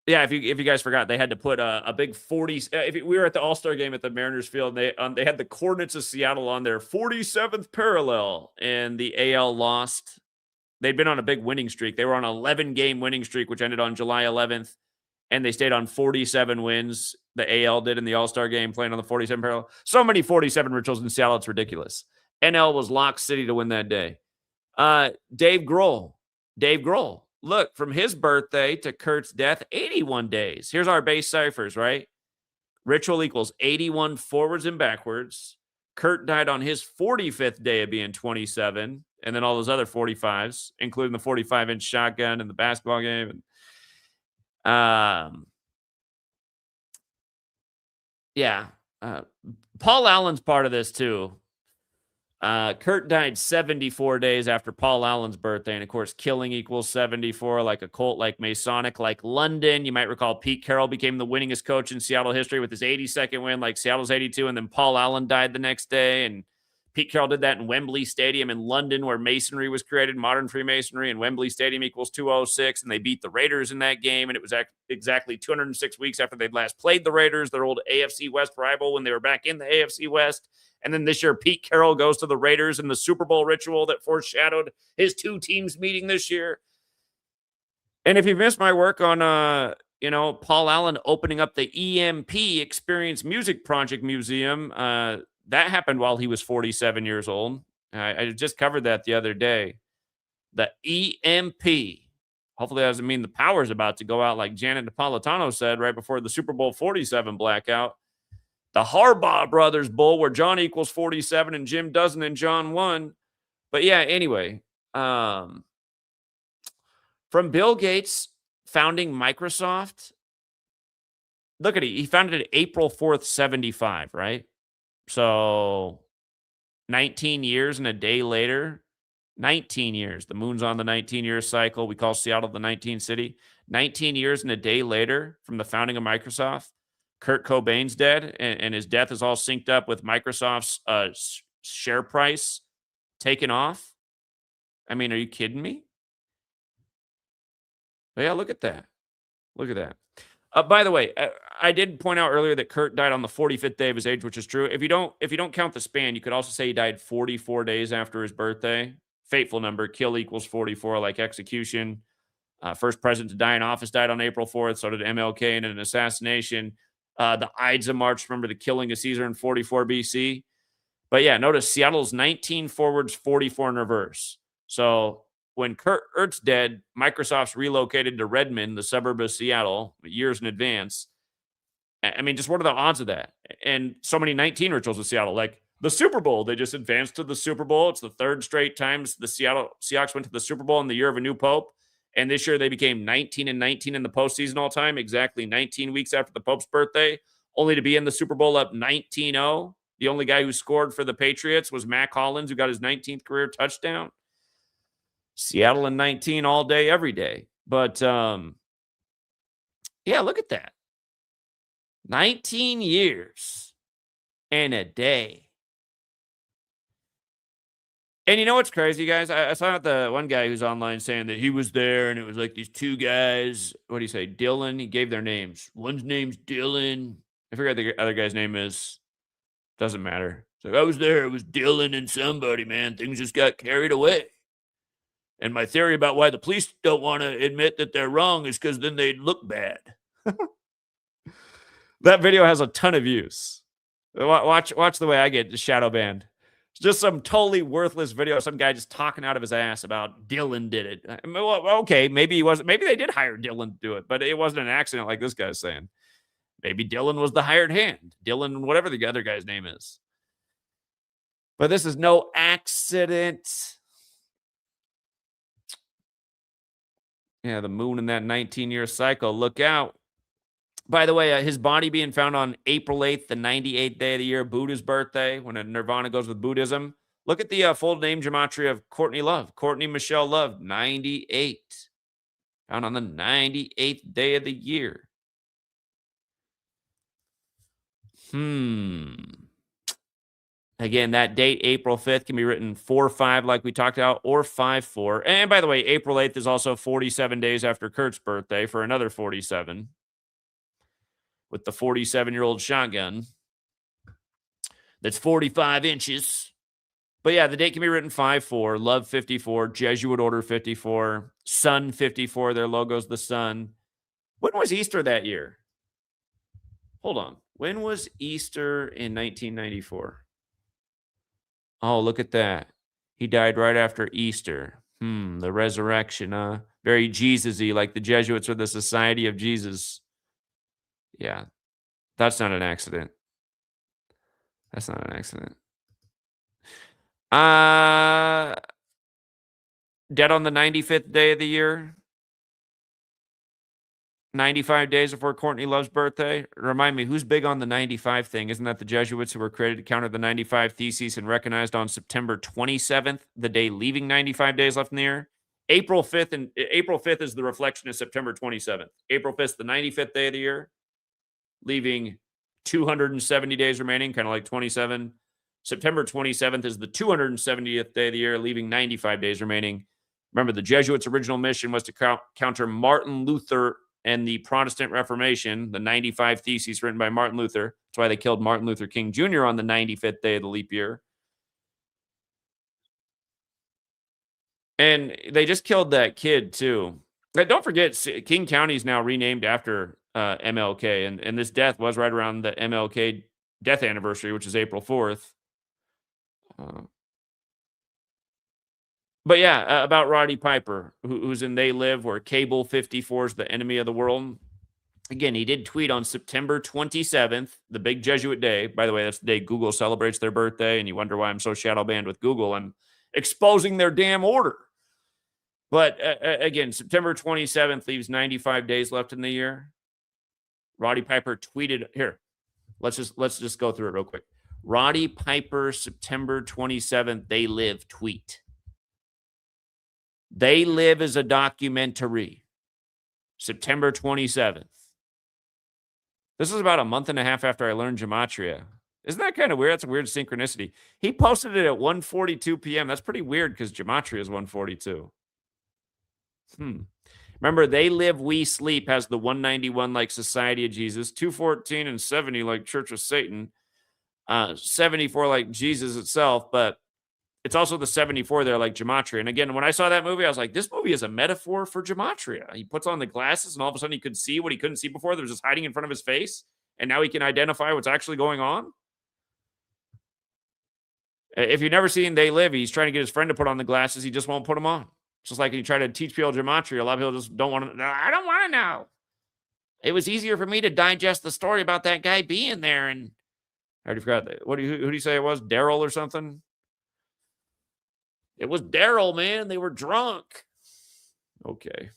[SPEAKER 1] Yeah, if you guys forgot, they had to put a big 40. We were at the All-Star game at the Mariners Field, and they had the coordinates of Seattle on their 47th parallel, and the AL lost. They'd been on a big winning streak. They were on an 11-game winning streak, which ended on July 11th, and they stayed on 47 wins. The AL did in the All-Star game, playing on the 47 parallel. So many 47 rituals in Seattle, it's ridiculous. NL was lock city to win that day. Dave Grohl. Look, from his birthday to Kurt's death, 81 days. Here's our base ciphers, right? Ritual equals 81 forwards and backwards. Kurt died on his 45th day of being 27, and then all those other 45s, including the 45-inch shotgun and the basketball game. Yeah. Paul Allen's part of this too. Kurt died 74 days after Paul Allen's birthday. And of course, killing equals 74, like a cult, like Masonic, like London. You might recall Pete Carroll became the winningest coach in Seattle history with his 82nd win, like Seattle's 82. And then Paul Allen died the next day. And Pete Carroll did that in Wembley Stadium in London, where Masonry was created, modern Freemasonry, and Wembley Stadium equals 206. And they beat the Raiders in that game. And it was exactly 206 weeks after they'd last played the Raiders, their old AFC West rival, when they were back in the AFC West. And then this year, Pete Carroll goes to the Raiders in the Super Bowl ritual that foreshadowed his two teams meeting this year. And if you missed my work on, Paul Allen opening up the EMP Experience Music Project Museum, that happened while he was 47 years old. I just covered that the other day. The EMP. Hopefully that doesn't mean the power's about to go out like Janet Napolitano said right before the Super Bowl 47 blackout. The Harbaugh Brothers Bowl, where John equals 47 and Jim doesn't and John won. But yeah, anyway, from Bill Gates founding Microsoft, look at it. He founded it April 4th, 75, right? So 19 years and a day later, 19 years. The moon's on the 19-year cycle. We call Seattle the 19 city. 19 years and a day later from the founding of Microsoft, Kurt Cobain's dead, and his death is all synced up with Microsoft's share price taken off. I mean, are you kidding me? But yeah, look at that. Look at that. By the way, I did point out earlier that Kurt died on the 45th day of his age, which is true. If you don't count the span, you could also say he died 44 days after his birthday. Fateful number. Kill equals 44, like execution. First president to die in office died on April 4th. So did MLK in an assassination. The Ides of March, remember the killing of Caesar in 44 BC. But yeah, notice Seattle's 19 forwards, 44 in reverse. So when Kurt's dead, Microsoft's relocated to Redmond, the suburb of Seattle, years in advance. I mean, just what are the odds of that? And so many 19 rituals in Seattle, like the Super Bowl. They just advanced to the Super Bowl. It's the third straight times the Seattle Seahawks went to the Super Bowl in the year of a new pope. And this year they became 19 and 19 in the postseason all time, exactly 19 weeks after the Pope's birthday, only to be in the Super Bowl up 19-0. The only guy who scored for the Patriots was Mac Hollins, who got his 19th career touchdown. Seattle in 19 all day, every day. But, yeah, look at that. 19 years and a day. And you know what's crazy, guys? I saw the one guy who's online saying that he was there, and it was like these two guys. What do you say? Dylan. He gave their names. One's name's Dylan. I forget the other guy's name is. Doesn't matter. So I was there. It was Dylan and somebody, man. Things just got carried away. And my theory about why the police don't want to admit that they're wrong is because then they'd look bad. That video has a ton of views. Watch the way I get shadow banned. It's just some totally worthless video of some guy just talking out of his ass about Dylan did it. I mean, well, okay, maybe he wasn't. Maybe they did hire Dylan to do it, but it wasn't an accident like this guy's saying. Maybe Dylan was the hired hand. Dylan, whatever the other guy's name is. But this is no accident. Yeah, the moon in that 19-year cycle. Look out. By the way, his body being found on April 8th, the 98th day of the year, Buddha's birthday, when a Nirvana goes with Buddhism. Look at the full name gematria of Courtney Love. Courtney Michelle Love, 98. Found on the 98th day of the year. Again, that date, April 5th, can be written 4-5 like we talked about, or 5-4. And by the way, April 8th is also 47 days after Kurt's birthday for another 47. With the 47-year-old shotgun that's 45 inches. But yeah, the date can be written 5-4, Love 54, Jesuit Order 54, Sun 54. Their logo's the sun. When was Easter that year? Hold on. When was Easter in 1994? Oh, look at that. He died right after Easter. The resurrection, very Jesus-y, like the Jesuits or the Society of Jesus. Yeah, that's not an accident. That's not an accident. Dead on the 95th day of the year. 95 days before Courtney Love's birthday. Remind me, who's big on the 95 thing? Isn't that the Jesuits who were created to counter the 95 Theses and recognized on September 27th, the day leaving 95 days left in the year? April 5th, and April 5th is the reflection of September 27th. April 5th, the 95th day of the year, leaving 270 days remaining, kind of like 27. September 27th is the 270th day of the year, leaving 95 days remaining. Remember, the Jesuits' original mission was to counter Martin Luther and the Protestant Reformation, the 95 Theses written by Martin Luther. That's why they killed Martin Luther King Jr. on the 95th day of the leap year. And they just killed that kid, too. But don't forget, King County is now renamed after MLK. And this death was right around the MLK death anniversary, which is April 4th. But yeah, about Roddy Piper, who's in They Live, where Cable 54 is the enemy of the world. Again, he did tweet on September 27th, the big Jesuit day. By the way, that's the day Google celebrates their birthday, and you wonder why I'm so shadow banned with Google. I'm exposing their damn order. But again, September 27th leaves 95 days left in the year. Roddy Piper tweeted here. Let's just go through it real quick. Roddy Piper, September 27th, They Live tweet. They Live is a documentary. September 27th. This is about a month and a half after I learned Gematria. Isn't that kind of weird? That's a weird synchronicity. He posted it at 1:42 p.m. That's pretty weird because Gematria is 1:42. Remember, They Live, We Sleep has the 191 like Society of Jesus, 214 and 70 like Church of Satan, 74 like Jesus itself, but it's also the 74 there like Gematria. And again, when I saw that movie, I was like, this movie is a metaphor for Gematria. He puts on the glasses and all of a sudden he could see what he couldn't see before that was just hiding in front of his face. And now he can identify what's actually going on. If you've never seen They Live, he's trying to get his friend to put on the glasses. He just won't put them on. It's just like when you try to teach people Gematria, a lot of people just don't want to. I don't want to know. It was easier for me to digest the story about that guy being there. And I already forgot that. Who do you say it was? Daryl or something? It was Daryl, man. They were drunk. Okay.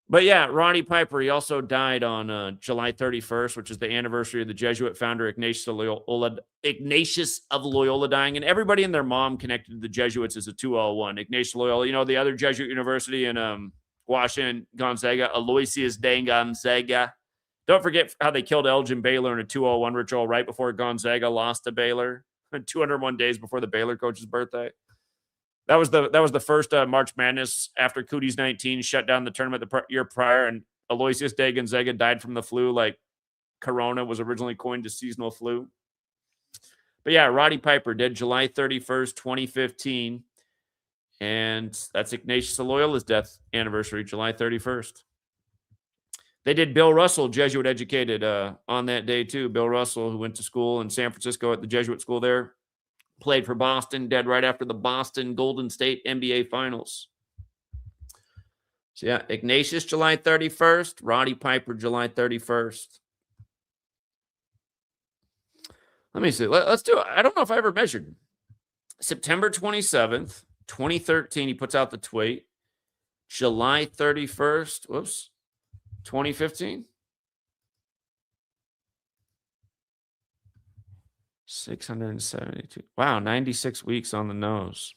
[SPEAKER 1] But yeah, Roddy Piper, he also died on July 31st, which is the anniversary of the Jesuit founder Ignatius of Loyola dying. And everybody and their mom connected to the Jesuits as a 201. Ignatius Loyola, you know, the other Jesuit university in Washington, Gonzaga, Aloysius de Gonzaga. Don't forget how they killed Elgin Baylor in a 201 ritual right before Gonzaga lost to Baylor, 201 days before the Baylor coach's birthday. That was the first March Madness after Cootie's 19 shut down the tournament the year prior, and Aloysius de Gonzaga died from the flu, like Corona was originally coined as seasonal flu. But yeah, Roddy Piper dead July 31st, 2015, and that's Ignatius of Loyola's death anniversary, July 31st. They did Bill Russell, Jesuit educated, on that day too. Bill Russell, who went to school in San Francisco at the Jesuit school there. Played for Boston, dead right after the Boston Golden State NBA Finals. So yeah, Ignatius, July 31st. Roddy Piper, July 31st. Let me see. Let's do it. I don't know if I ever measured. September 27th, 2013, he puts out the tweet. July 31st, 2015. 672. Wow, 96 weeks on the nose.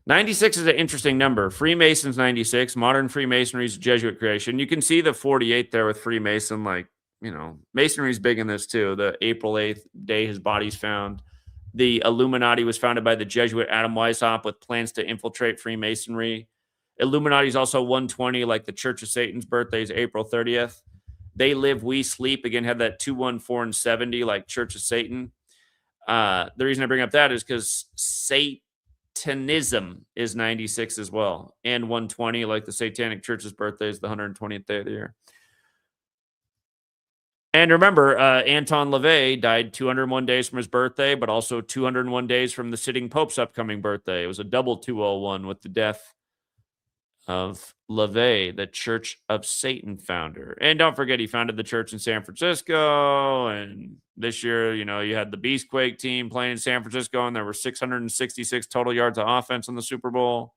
[SPEAKER 1] 96 is an interesting number. Freemasons 96. Modern Freemasonry is a Jesuit creation. You can see the 48 there with Freemason. Like, you know, Masonry's big in this too. The April 8th day his body's found. The Illuminati was founded by the Jesuit Adam Weishaupt with plans to infiltrate Freemasonry. Illuminati is also 120, like the Church of Satan's birthday is April 30th. They Live, We Sleep, again, have that 214 and 70, like Church of Satan. The reason I bring up that is because Satanism is 96 as well. And 120, like the Satanic Church's birthday is the 120th day of the year. And remember, Anton LaVey died 201 days from his birthday, but also 201 days from the sitting Pope's upcoming birthday. It was a double 201 with the death of LaVey, the Church of Satan founder. And don't forget, he founded the church in San Francisco. And this year, you know, you had the Beastquake team playing in San Francisco, and there were 666 total yards of offense in the Super Bowl.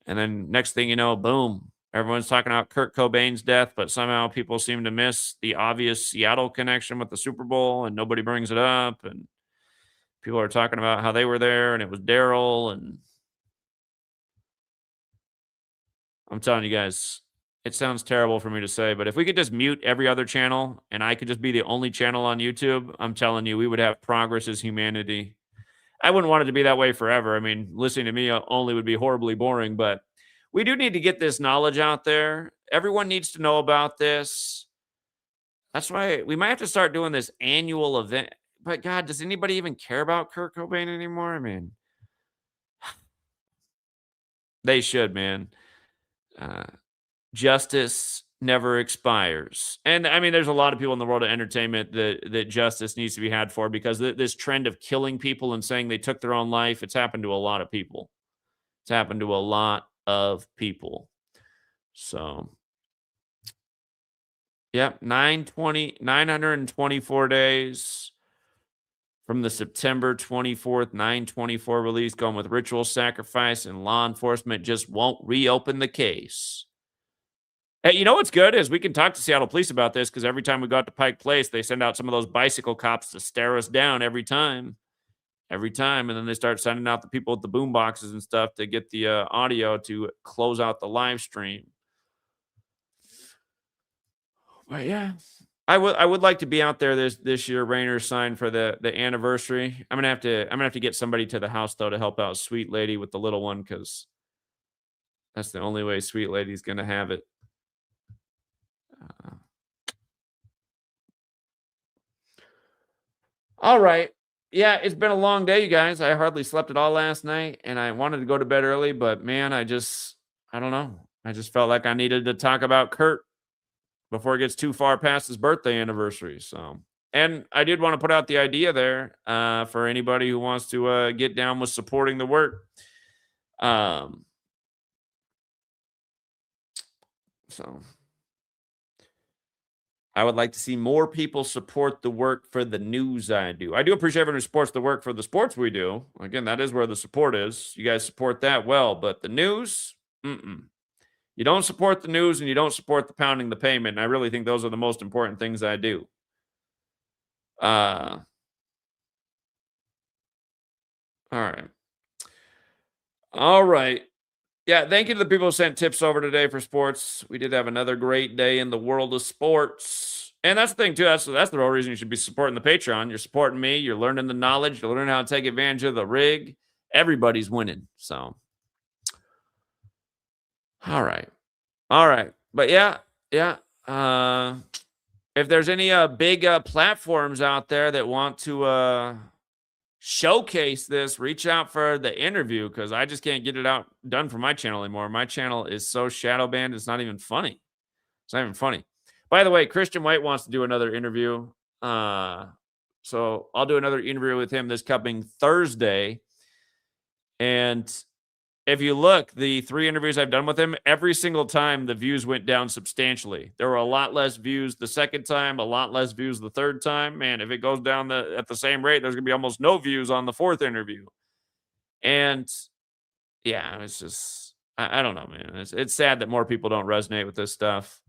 [SPEAKER 1] And then next thing you know, boom, everyone's talking about Kurt Cobain's death, but somehow people seem to miss the obvious Seattle connection with the Super Bowl, and nobody brings it up. And people are talking about how they were there and it was Daryl. And I'm telling you guys, it sounds terrible for me to say, but if we could just mute every other channel and I could just be the only channel on YouTube, I'm telling you, we would have progress as humanity. I wouldn't want it to be that way forever. I mean, listening to me only would be horribly boring, but we do need to get this knowledge out there. Everyone needs to know about this. That's why we might have to start doing this annual event. But God, does anybody even care about Kurt Cobain anymore? I mean, they should, man. Uh, justice never expires. And I mean, there's a lot of people in the world of entertainment that justice needs to be had for, because this trend of killing people and saying they took their own life, it's happened to a lot of people. It's happened to a lot of people. So, yep, 924 days from the September 24th, 924 release, going with ritual sacrifice, and law enforcement just won't reopen the case. Hey, you know what's good is we can talk to Seattle police about this, because every time we go out to Pike Place, they send out some of those bicycle cops to stare us down every time. And then they start sending out the people with the boom boxes and stuff to get the audio to close out the live stream. But yeah, I would like to be out there this year, Rainer sign for the anniversary. I'm gonna have to get somebody to the house though to help out Sweet Lady with the little one, because that's the only way Sweet Lady's gonna have it. All right. Yeah, it's been a long day, you guys. I hardly slept at all last night, and I wanted to go to bed early, but man, I don't know. I just felt like I needed to talk about Kurt before it gets too far past his birthday anniversary. So, and I did want to put out the idea there for anybody who wants to get down with supporting the work. So I would like to see more people support the work for the news I do. I do appreciate everyone who supports the work for the sports we do. Again, that is where the support is. You guys support that well, but the news, you don't support the news and you don't support the pounding the payment. And I really think those are the most important things I do. All right. All right. Yeah, thank you to the people who sent tips over today for sports. We did have another great day in the world of sports. And that's the thing, too. That's the real reason you should be supporting the Patreon. You're supporting me. You're learning the knowledge. You're learning how to take advantage of the rig. Everybody's winning. So, all right. But yeah. If there's any big platforms out there that want to showcase this, reach out for the interview, because I just can't get it done for my channel anymore. My channel is so shadow banned, it's not even funny. By the way, Christian White wants to do another interview. So I'll do another interview with him this coming Thursday. And if you look, the 3 interviews I've done with him, every single time the views went down substantially. There were a lot less views the second time, a lot less views the third time. Man, if it goes down at the same rate, there's going to be almost no views on the 4th interview. And yeah, it's just, I don't know, man. It's sad that more people don't resonate with this stuff.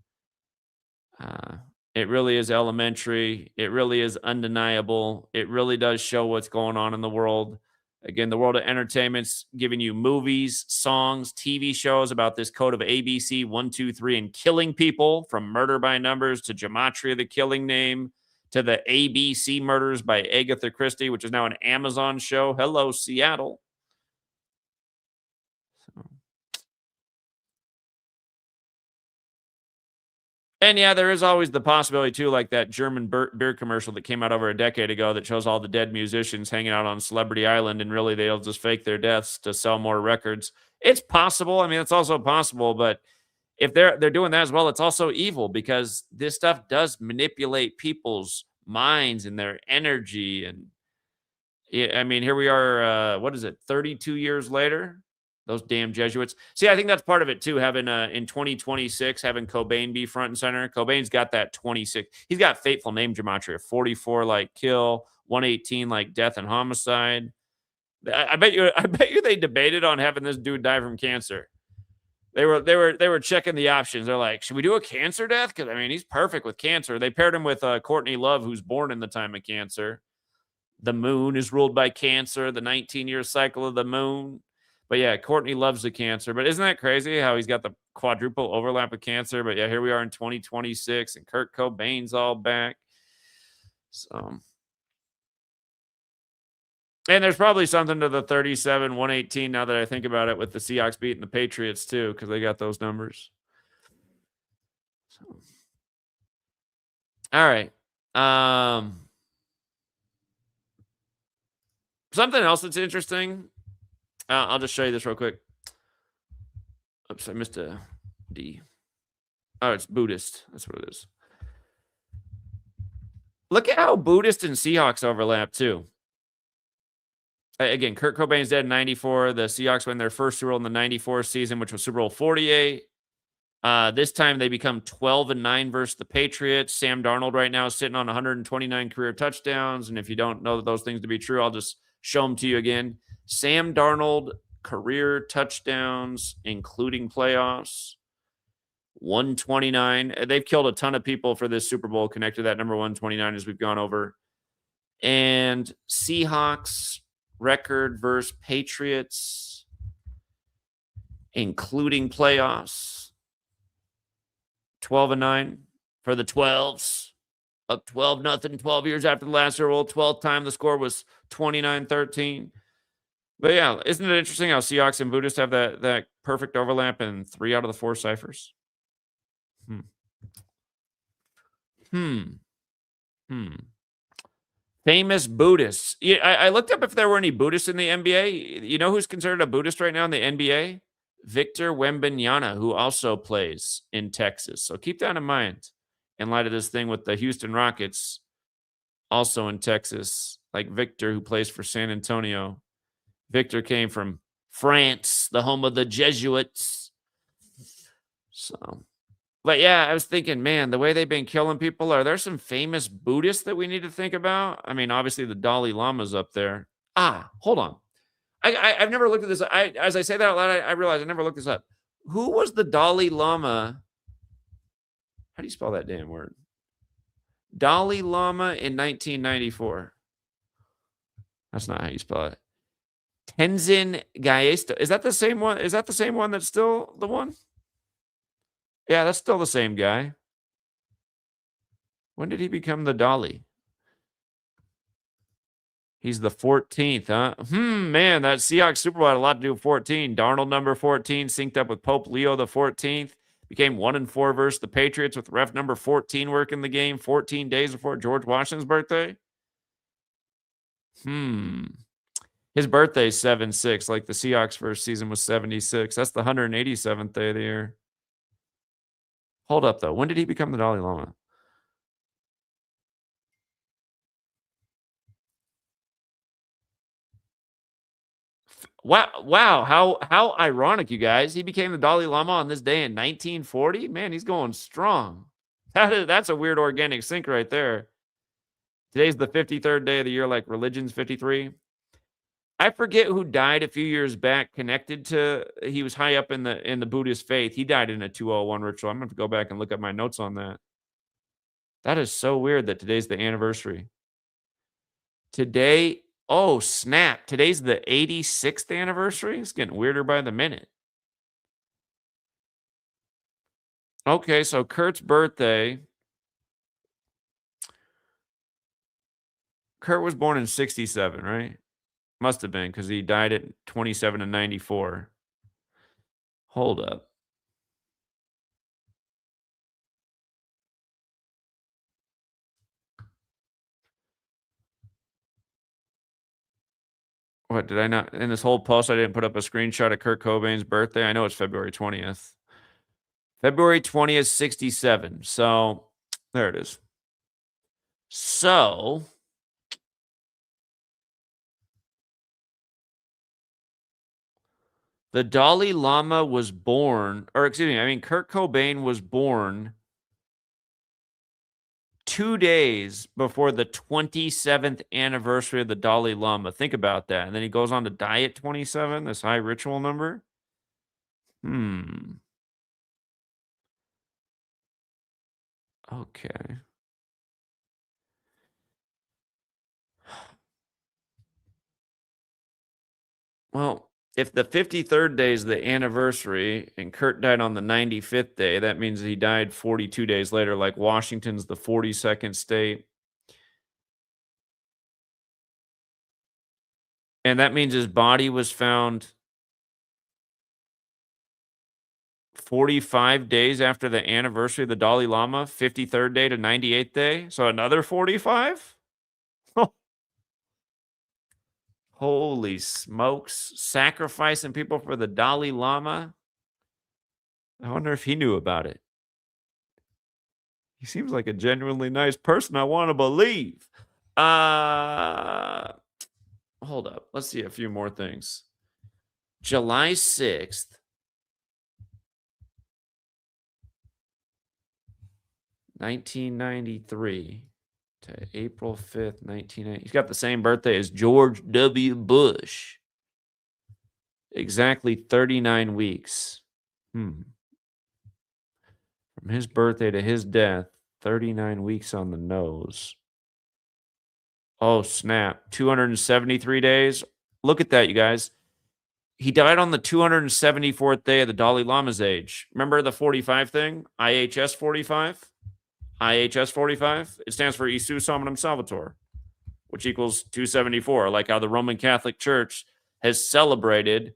[SPEAKER 1] It really is elementary. It really is undeniable. It really does show what's going on in the world. Again, the world of entertainment's giving you movies, songs, TV shows about this code of ABC 1, 2, 3 and killing people, from Murder by Numbers to Gematria, the Killing Name, to the ABC Murders by Agatha Christie, which is now an Amazon show. Hello, Seattle. And yeah, there is always the possibility too, like that German beer commercial that came out over a decade ago that shows all the dead musicians hanging out on Celebrity Island, and really they'll just fake their deaths to sell more records. It's possible. I mean, it's also possible, but if they're doing that as well, it's also evil, because this stuff does manipulate people's minds and their energy. And I mean, here we are, 32 years later? Those damn Jesuits. See, I think that's part of it too, having in 2026, having Cobain be front and center. Cobain's got that 26. He's got fateful name gematria, 44 like kill, 118 like death and homicide. I bet you they debated on having this dude die from cancer. They were checking the options. They're like, should we do a cancer death? Because I mean, he's perfect with cancer. They paired him with Courtney Love, who's born in the time of cancer. The moon is ruled by cancer. The 19-year cycle of the moon. But yeah, Courtney loves the cancer. But isn't that crazy how he's got the quadruple overlap of cancer? But yeah, here we are in 2026, and Kurt Cobain's all back. So, and there's probably something to the 37, 118 now that I think about it, with the Seahawks beating the Patriots too, because they got those numbers. So. All right. Something else that's interesting. I'll just show you this real quick. Oops, I missed a D. Oh, it's Buddhist. That's what it is. Look at how Buddhist and Seahawks overlap too. Again, Kurt Cobain's dead in 94. The Seahawks win their first Super Bowl in the 94 season, which was Super Bowl 48. This time they become 12-9 versus the Patriots. Sam Darnold right now is sitting on 129 career touchdowns. And if you don't know those things to be true, I'll just show them to you again. Sam Darnold career touchdowns, including playoffs, 129. They've killed a ton of people for this Super Bowl connected to that number 129 as we've gone over. And Seahawks record versus Patriots, including playoffs, 12-9 for the 12s. Up 12-0 12 years after the last Super Bowl. 12th time the score was 29-13. But yeah, isn't it interesting how Seahawks and Buddhist have that perfect overlap in 3 out of the 4 ciphers? Famous Buddhists. Yeah, I looked up if there were any Buddhists in the NBA. You know who's considered a Buddhist right now in the NBA? Victor Wembanyama, who also plays in Texas. So keep that in mind in light of this thing with the Houston Rockets, also in Texas, like Victor, who plays for San Antonio. Victor came from France, the home of the Jesuits. So, but yeah, I was thinking, man, the way they've been killing people, are there some famous Buddhists that we need to think about? I mean, obviously the Dalai Lama's up there. Hold on. I've never looked at this. As I say that out loud, I realize I never looked this up. Who was the Dalai Lama? How do you spell that damn word? Dalai Lama in 1994. That's not how you spell it. Tenzin Gyatso. Is that the same one? Is that the same one that's still the one? Yeah, that's still the same guy. When did he become the Dalai? He's the 14th, huh? Man, that Seahawks Super Bowl had a lot to do with 14. Darnold, number 14, synced up with Pope Leo the 14th. Became 1-4 versus the Patriots with ref number 14 working the game 14 days before George Washington's birthday. His birthday is 7-6, like the Seahawks' first season was 76. That's the 187th day of the year. Hold up, though. When did he become the Dalai Lama? Wow. How ironic, you guys. He became the Dalai Lama on this day in 1940. Man, he's going strong. That's a weird organic sync right there. Today's the 53rd day of the year, like religion's 53. I forget who died a few years back connected to, he was high up in the Buddhist faith. He died in a 201 ritual. I'm going to have to go back and look at my notes on that. That is so weird that today's the anniversary. Today, oh, snap. Today's the 86th anniversary. It's getting weirder by the minute. Okay, so Kurt's birthday. Kurt was born in 67, right? Must have been, because he died at 27 and 94. Hold up. What, did I not? In this whole post, I didn't put up a screenshot of Kurt Cobain's birthday. I know it's February 20th. February 20th, 67. So, there it is. So, the Dalai Lama was born, or excuse me, I mean, Kurt Cobain was born 2 days before the 27th anniversary of the Dalai Lama. Think about that. And then he goes on to die at 27, this high ritual number. Okay. Well, if the 53rd day is the anniversary and Kurt died on the 95th day, that means he died 42 days later, like Washington's the 42nd state. And that means his body was found 45 days after the anniversary of the Dalai Lama, 53rd day to 98th day. So another 45? Holy smokes. Sacrificing people for the Dalai Lama? I wonder if he knew about it. He seems like a genuinely nice person. I want to believe. Hold up. Let's see a few more things. July 6th. 1993 to April 5th, 1990. He's got the same birthday as George W. Bush. Exactly 39 weeks. From his birthday to his death, 39 weeks on the nose. Oh, snap. 273 days. Look at that, you guys. He died on the 274th day of the Dalai Lama's age. Remember the 45 thing? IHS 45? IHS 45? It stands for Isus Hominum Salvator, which equals 274, like how the Roman Catholic Church has celebrated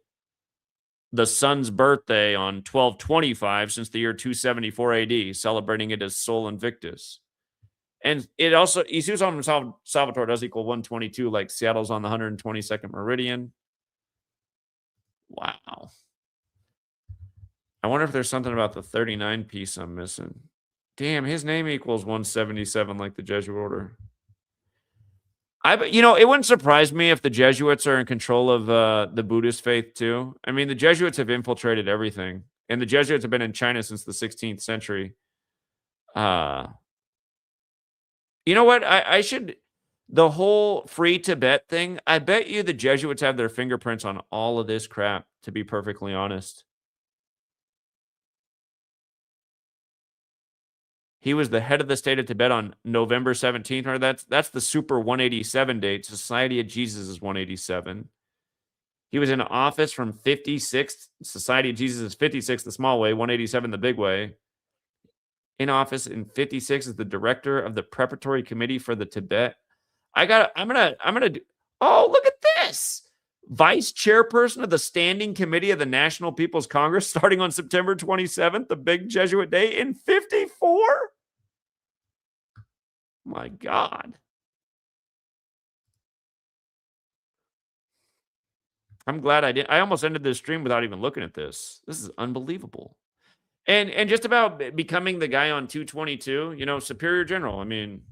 [SPEAKER 1] the sun's birthday on 12/25 since the year 274 AD, celebrating it as Sol Invictus. And it also, Isus Hominum Salvator does equal 122, like Seattle's on the 122nd meridian. Wow. I wonder if there's something about the 39 piece I'm missing. Damn, his name equals 177 like the Jesuit order. It wouldn't surprise me if the Jesuits are in control of the Buddhist faith too. I mean, the Jesuits have infiltrated everything, and the Jesuits have been in China since the 16th century. You know what? The whole free Tibet thing, I bet you the Jesuits have their fingerprints on all of this crap, to be perfectly honest. He was the head of the state of Tibet on November 17th. Or that's the super 187 date. Society of Jesus is 187. He was in office from 56. Society of Jesus is 56, the small way, 187, the big way. In office in 56 as the director of the preparatory committee for the Tibet. I'm gonna do. Oh, look at this. Vice chairperson of the Standing Committee of the National People's Congress starting on September 27th, the big Jesuit day in 54? My God. I'm glad I did. I almost ended this stream without even looking at this. This is unbelievable. And just about becoming the guy on 222, Superior General. I mean,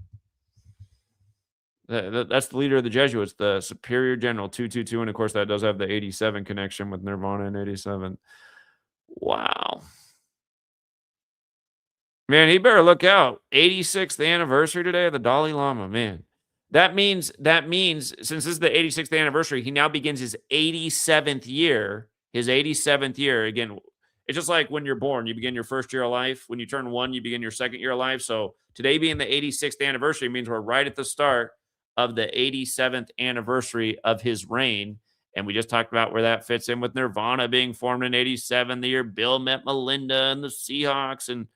[SPEAKER 1] that's the leader of the Jesuits, the Superior General 222. And of course, that does have the 87 connection with Nirvana in 87. Wow. Man, he better look out. 86th anniversary today of the Dalai Lama, man. That means since this is the 86th anniversary, he now begins his 87th year. His 87th year. Again, it's just like when you're born, you begin your first year of life. When you turn 1, you begin your second year of life. So today being the 86th anniversary means we're right at the start of the 87th anniversary of his reign. And we just talked about where that fits in with Nirvana being formed in 87, the year Bill met Melinda and the Seahawks and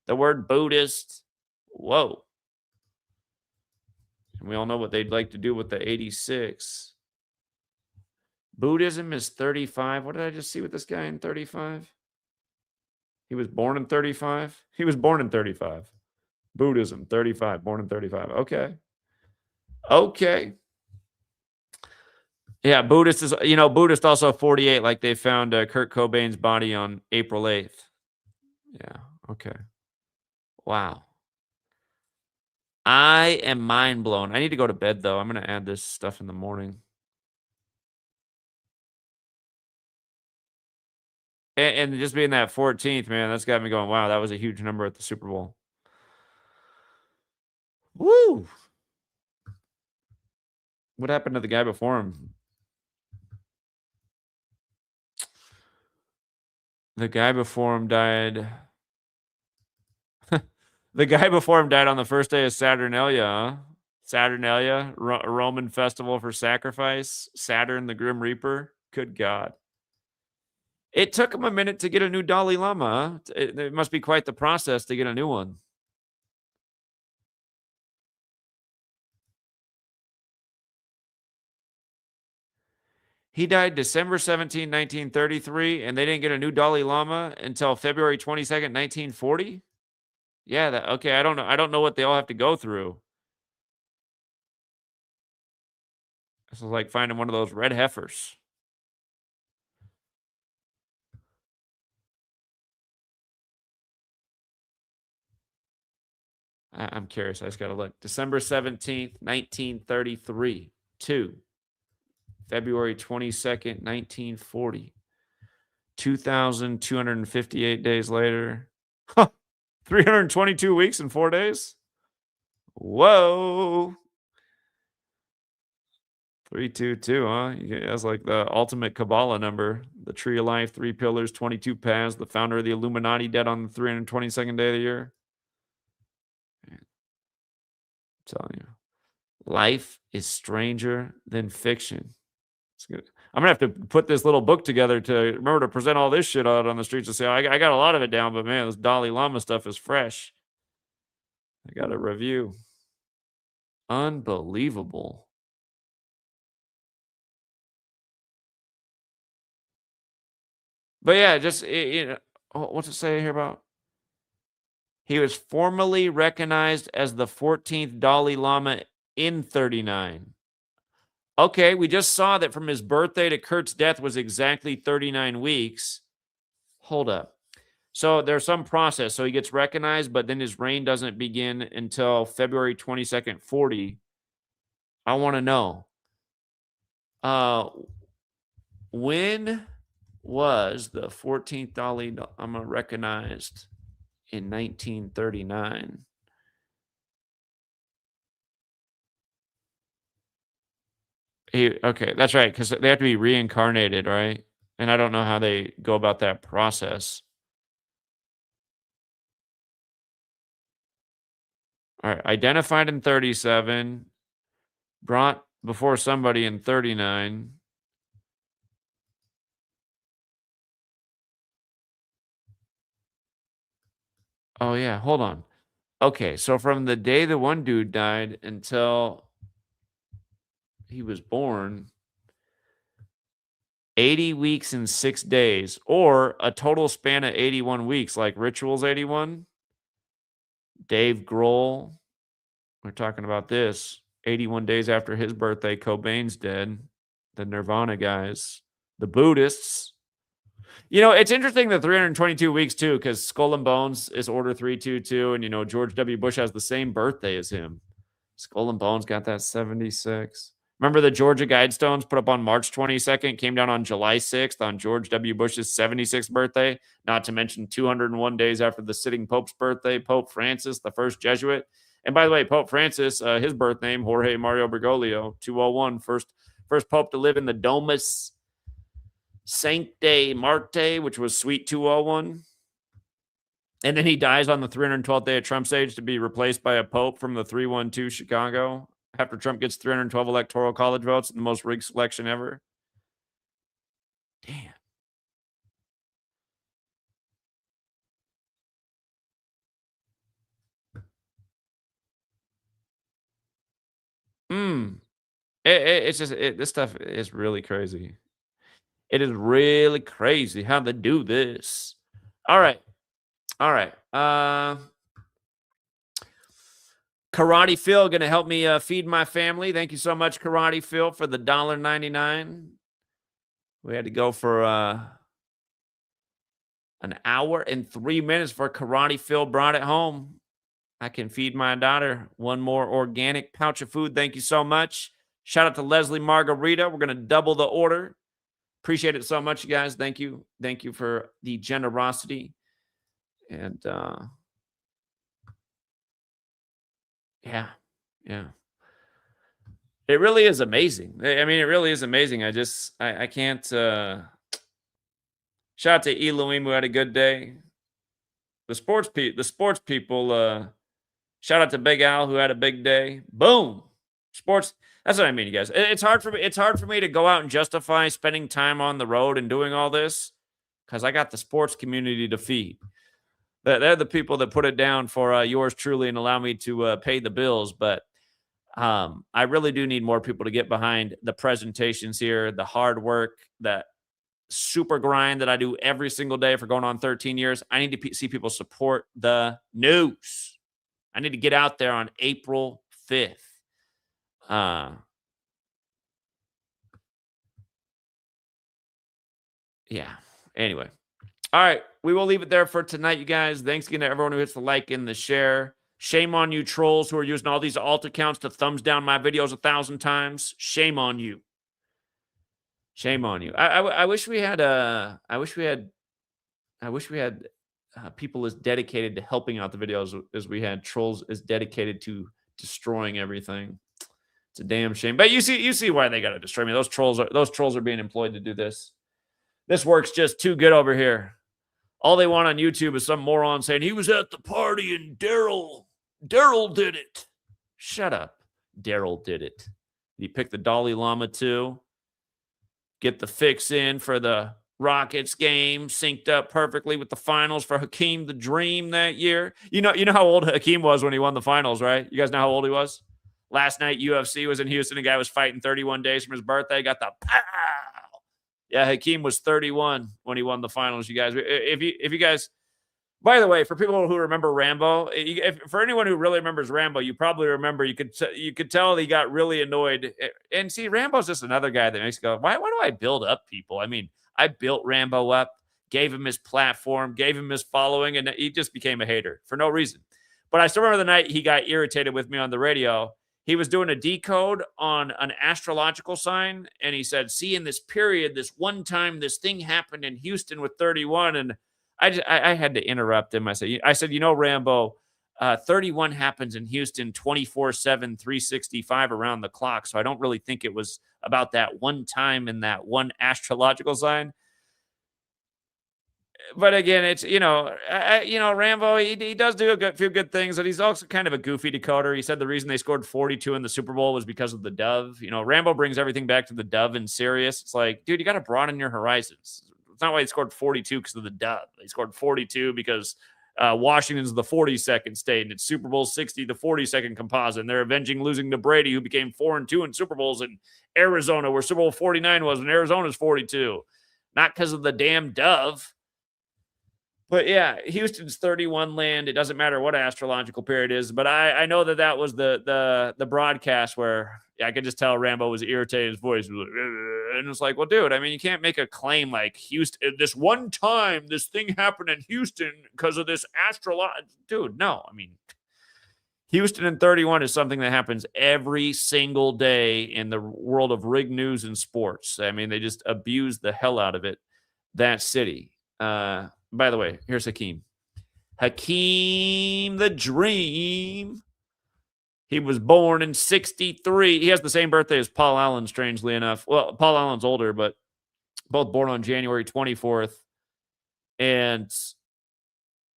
[SPEAKER 1] the word Buddhist. Whoa. And we all know what they'd like to do with the 86. Buddhism is 35. What did I just see with this guy in 35? He was born in 35? He was born in 35. Buddhism, 35. Born in 35. Okay. Yeah, Buddhist is, Buddhist also 48, like they found Kurt Cobain's body on April 8th. Yeah, okay. Wow. I am mind blown. I need to go to bed, though. I'm going to add this stuff in the morning. And just being that 14th, man, that's got me going, wow, that was a huge number at the Super Bowl. Woo! What happened to the guy before him? The guy before him died. The guy before him died on the first day of Saturnalia, huh? Saturnalia, Roman festival for sacrifice. Saturn, the Grim Reaper. Good God. It took him a minute to get a new Dalai Lama. Huh? It must be quite the process to get a new one. He died December 17, 1933, and they didn't get a new Dalai Lama until February 22nd, 1940. Yeah, okay, I don't know. I don't know what they all have to go through. This is like finding one of those red heifers. I'm curious. I just got to look. December 17th, 1933 to February 22nd, 1940. 2,258 days later. 322 weeks and 4 days? Whoa. 322, huh? That's like the ultimate Kabbalah number. The tree of life, 3 pillars, 22 paths, the founder of the Illuminati dead on the 322nd day of the year. I'm telling you. Life is stranger than fiction. It's good. I'm going to have to put this little book together to remember to present all this shit out on the streets and say, I got a lot of it down, but man, this Dalai Lama stuff is fresh. I got a review. Unbelievable. But yeah, just, what's it say here about? He was formally recognized as the 14th Dalai Lama in 39. Okay, we just saw that from his birthday to Kurt's death was exactly 39 weeks. Hold up. So there's some process. So he gets recognized, but then his reign doesn't begin until February 22nd, 40. I want to know. When was the 14th Dalai Lama recognized in 1939? Okay, that's right, because they have to be reincarnated, right? And I don't know how they go about that process. All right, identified in 37, brought before somebody in 39. Oh, yeah, hold on. Okay, so from the day the one dude died until he was born, 80 weeks and 6 days, or a total span of 81 weeks, like Rituals 81. Dave Grohl, we're talking about this. 81 days after his birthday, Cobain's dead. The Nirvana guys, the Buddhists. You know, it's interesting the 322 weeks too, because Skull and Bones is Order 322, and George W. Bush has the same birthday as him. Skull and Bones got that 76. Remember the Georgia Guidestones put up on March 22nd, came down on July 6th on George W. Bush's 76th birthday, not to mention 201 days after the sitting Pope's birthday, Pope Francis, the first Jesuit. And by the way, Pope Francis, his birth name, Jorge Mario Bergoglio, 201, first Pope to live in the Domus Sancte Marte, which was Suite 201. And then he dies on the 312th day of Trump's age to be replaced by a Pope from the 312 Chicago after Trump gets 312 electoral college votes, the most rigged selection ever. Damn. It's just, this stuff is really crazy. It is really crazy how they do this. All right. Karate Phil going to help me feed my family. Thank you so much, Karate Phil, for the $1.99. We had to go for an hour and 3 minutes for Karate Phil brought it home. I can feed my daughter one more organic pouch of food. Thank you so much. Shout out to Leslie Margarita. We're going to double the order. Appreciate it so much, you guys. Thank you. Thank you for the generosity. And yeah. It really is amazing. I mean, it really is amazing. I can't. Shout Shout out to Elohim who had a good day. The sports people. Shout out to Big Al who had a big day. Boom. Sports. That's what I mean, you guys. It's hard for me. It's hard for me to go out and justify spending time on the road and doing all this because I got the sports community to feed. They're the people that put it down for yours truly and allow me to pay the bills. But I really do need more people to get behind the presentations here, the hard work, that super grind that I do every single day for going on 13 years. I need to see people support the news. I need to get out there on April 5th. Yeah. Anyway. All right. We will leave it there for tonight, you guys. Thanks again to everyone who hits the like and the share. Shame on you trolls who are using all these alt accounts to thumbs down my videos 1,000 times. Shame on you. Shame on you. I wish we had people as dedicated to helping out the videos as we had trolls as dedicated to destroying everything. It's a damn shame. But you see why they got to destroy me. Those trolls are being employed to do this. This works just too good over here. All they want on YouTube is some moron saying he was at the party and Daryl did it. Shut up. Daryl did it. He picked the Dalai Lama too. Get the fix in for the Rockets game, synced up perfectly with the finals for Hakeem the Dream that year. You know how old Hakeem was when he won the finals, right? You guys know how old he was? Last night, UFC was in Houston. A guy was fighting 31 days from his birthday. Got the pow. Yeah, Hakeem was 31 when he won the finals, you guys. If you guys, by the way, for people who remember Rambo, for anyone who really remembers Rambo, you probably remember, you could tell he got really annoyed. And see, Rambo's just another guy that makes you go, why do I build up people? I mean, I built Rambo up, gave him his platform, gave him his following, and he just became a hater for no reason. But I still remember the night he got irritated with me on the radio. He was doing a decode on an astrological sign, and he said, see, in this period, this one time, this thing happened in Houston with 31, and I had to interrupt him. I said, Rambo, 31 happens in Houston 24/7, 365 around the clock, so I don't really think it was about that one time in that one astrological sign. But again, it's, Rambo, he does do a few good things, but he's also kind of a goofy decoder. He said the reason they scored 42 in the Super Bowl was because of the dove. Rambo brings everything back to the dove and Sirius. It's like, dude, you got to broaden your horizons. It's not why he scored 42 because of the dove. He scored 42 because Washington's the 42nd state, and it's Super Bowl 60, the 42nd composite, and they're avenging losing to Brady, who became 4-2 in Super Bowls in Arizona, where Super Bowl 49 was, and Arizona's 42. Not because of the damn dove. But yeah, Houston's 31 land. It doesn't matter what astrological period it is. But I know that was the broadcast where I could just tell Rambo was irritated. His voice was like, and it's like, well, dude, I mean, you can't make a claim like Houston. This one time, this thing happened in Houston because of this astrological. Dude, no. I mean, Houston in 31 is something that happens every single day in the world of rig news and sports. I mean, they just abuse the hell out of it. That city. By the way, here's Hakeem. Hakeem the Dream. He was born in 63. He has the same birthday as Paul Allen, strangely enough. Well, Paul Allen's older, but both born on January 24th. And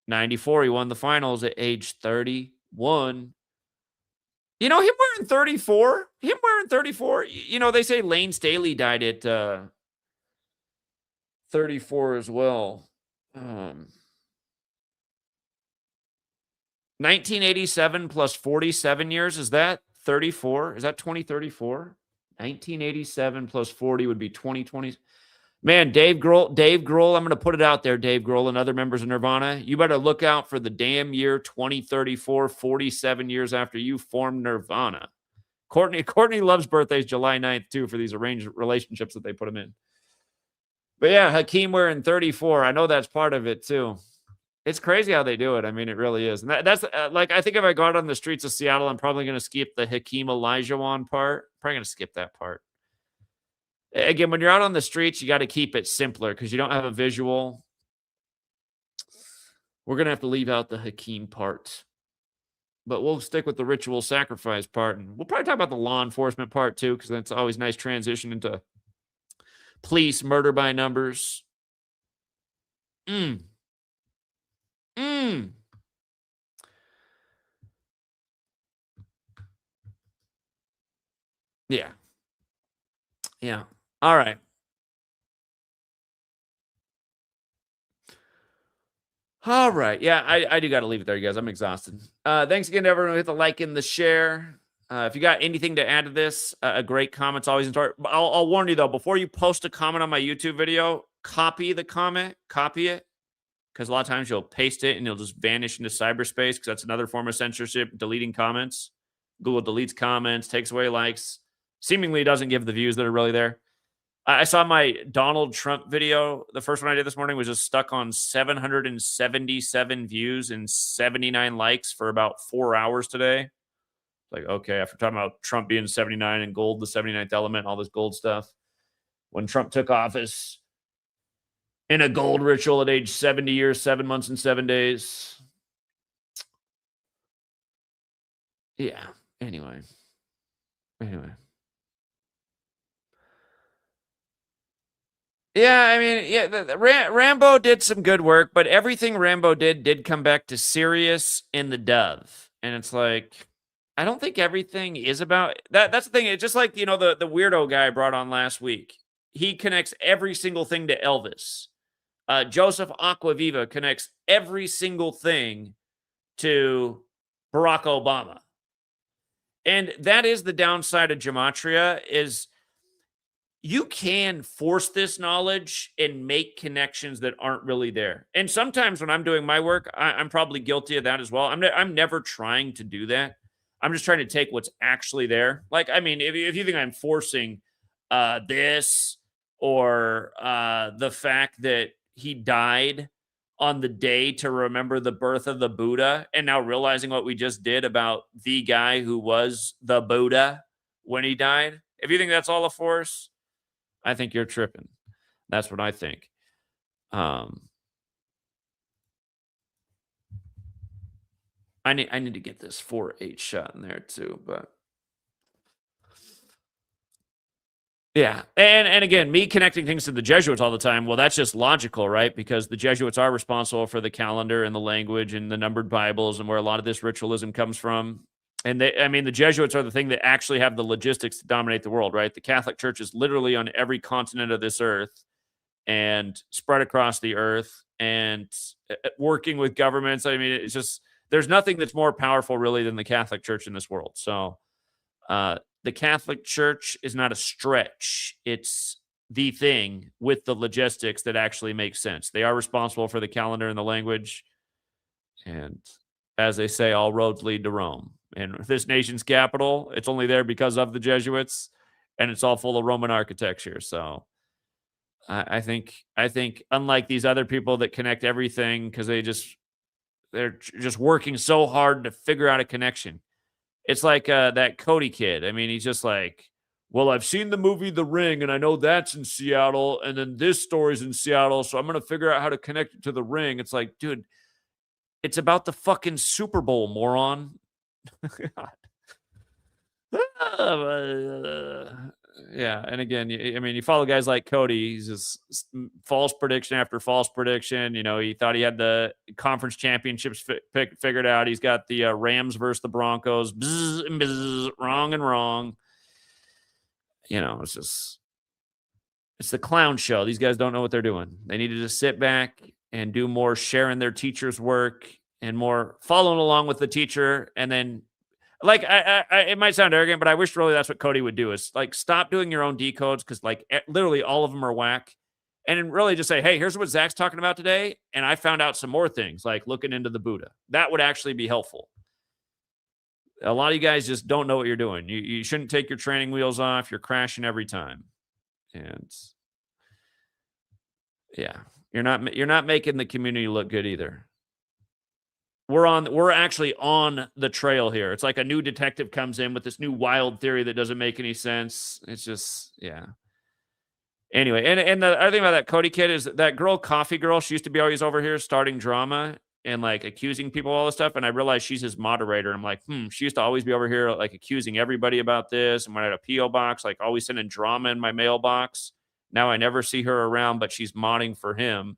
[SPEAKER 1] 94, he won the finals at age 31. Him wearing 34. They say Lane Staley died at 34 as well. 1987 plus 47 years, is that 34? Is that 2034? 1987 plus 40 would be 2020. Man, Dave Grohl, I'm going to put it out there, Dave Grohl and other members of Nirvana. You better look out for the damn year 2034, 47 years after you formed Nirvana. Courtney loves birthdays July 9th, too, for these arranged relationships that they put him in. But yeah, Hakeem wearing 34. I know that's part of it, too. It's crazy how they do it. I mean, it really is. And that's like, I think if I go out on the streets of Seattle, I'm probably going to skip the Hakeem Olajuwon part. Probably going to skip that part. Again, when you're out on the streets, you got to keep it simpler because you don't have a visual. We're going to have to leave out the Hakeem part. But we'll stick with the ritual sacrifice part. And we'll probably talk about the law enforcement part, too, because that's always nice transition into police murder by numbers. Mm. Mm. Yeah. Yeah. All right. All right. Yeah, I do got to leave it there, you guys. I'm exhausted. Thanks again to everyone who hit the like and the share. If you got anything to add to this, a great comment's always important. I'll warn you though, before you post a comment on my YouTube video, copy the comment, copy it, because a lot of times you'll paste it and you'll just vanish into cyberspace because that's another form of censorship, deleting comments. Google deletes comments, takes away likes, seemingly doesn't give the views that are really there. I saw my Donald Trump video. The first one I did this morning was just stuck on 777 views and 79 likes for about 4 hours today. Like, okay, after talking about Trump being 79 and gold, the 79th element, all this gold stuff. When Trump took office in a gold ritual at age 70 years, 7 months, and 7 days. Yeah. Anyway. Yeah, I mean, yeah, Rambo did some good work, but everything Rambo did come back to Sirius and the Dove. And it's like, I don't think everything is about that. That's the thing. It's just like, the weirdo guy I brought on last week. He connects every single thing to Elvis. Joseph Aquaviva connects every single thing to Barack Obama. And that is the downside of Gematria is you can force this knowledge and make connections that aren't really there. And sometimes when I'm doing my work, I'm probably guilty of that as well. I'm never trying to do that. I'm just trying to take what's actually there. Like, I mean, if you think I'm forcing this or the fact that he died on the day to remember the birth of the Buddha, and now realizing what we just did about the guy who was the Buddha when he died, if you think that's all a force, I think you're tripping. That's what I think. I need to get this 4-8 shot in there too, but yeah. And again, me connecting things to the Jesuits all the time, well, that's just logical, right? Because the Jesuits are responsible for the calendar and the language and the numbered Bibles and where a lot of this ritualism comes from. And the Jesuits are the thing that actually have the logistics to dominate the world, right? The Catholic Church is literally on every continent of this earth and spread across the earth and working with governments. I mean, it's just, there's nothing that's more powerful really than the Catholic Church in this world. So the Catholic Church is not a stretch. It's the thing with the logistics that actually makes sense. They are responsible for the calendar and the language. And as they say, all roads lead to Rome. And this nation's capital, it's only there because of the Jesuits, and it's all full of Roman architecture. So I think unlike these other people that connect everything because they're just working so hard to figure out a connection. It's like that Cody kid. I mean, he's just like, well, I've seen the movie The Ring, and I know that's in Seattle, and then this story's in Seattle, so I'm going to figure out how to connect it to The Ring. It's like, dude, it's about the fucking Super Bowl, moron. Yeah, and again, you follow guys like Cody. He's just false prediction after false prediction. He thought he had the conference championships figured out. He's got the Rams versus the Broncos. Bzz, bzz, wrong and wrong. It's the clown show. These guys don't know what they're doing. They need to just sit back and do more sharing their teacher's work and more following along with the teacher, and then like it might sound arrogant, but I wish really that's what Cody would do is like stop doing your own decodes because like literally all of them are whack, and really just say, hey, here's what Zach's talking about today, and I found out some more things like looking into the Buddha. That would actually be helpful. A lot of you guys just don't know what you're doing. You shouldn't take your training wheels off. You're crashing every time, and yeah, you're not making the community look good either. We're actually on the trail here. It's like a new detective comes in with this new wild theory that doesn't make any sense. It's just, yeah. Anyway, and the other thing about that Cody kid is that girl, Coffee Girl, she used to be always over here starting drama and like accusing people of all this stuff. And I realized she's his moderator. I'm like, she used to always be over here like accusing everybody about this. And when I had a P.O. box, like always sending drama in my mailbox. Now I never see her around, but she's modding for him.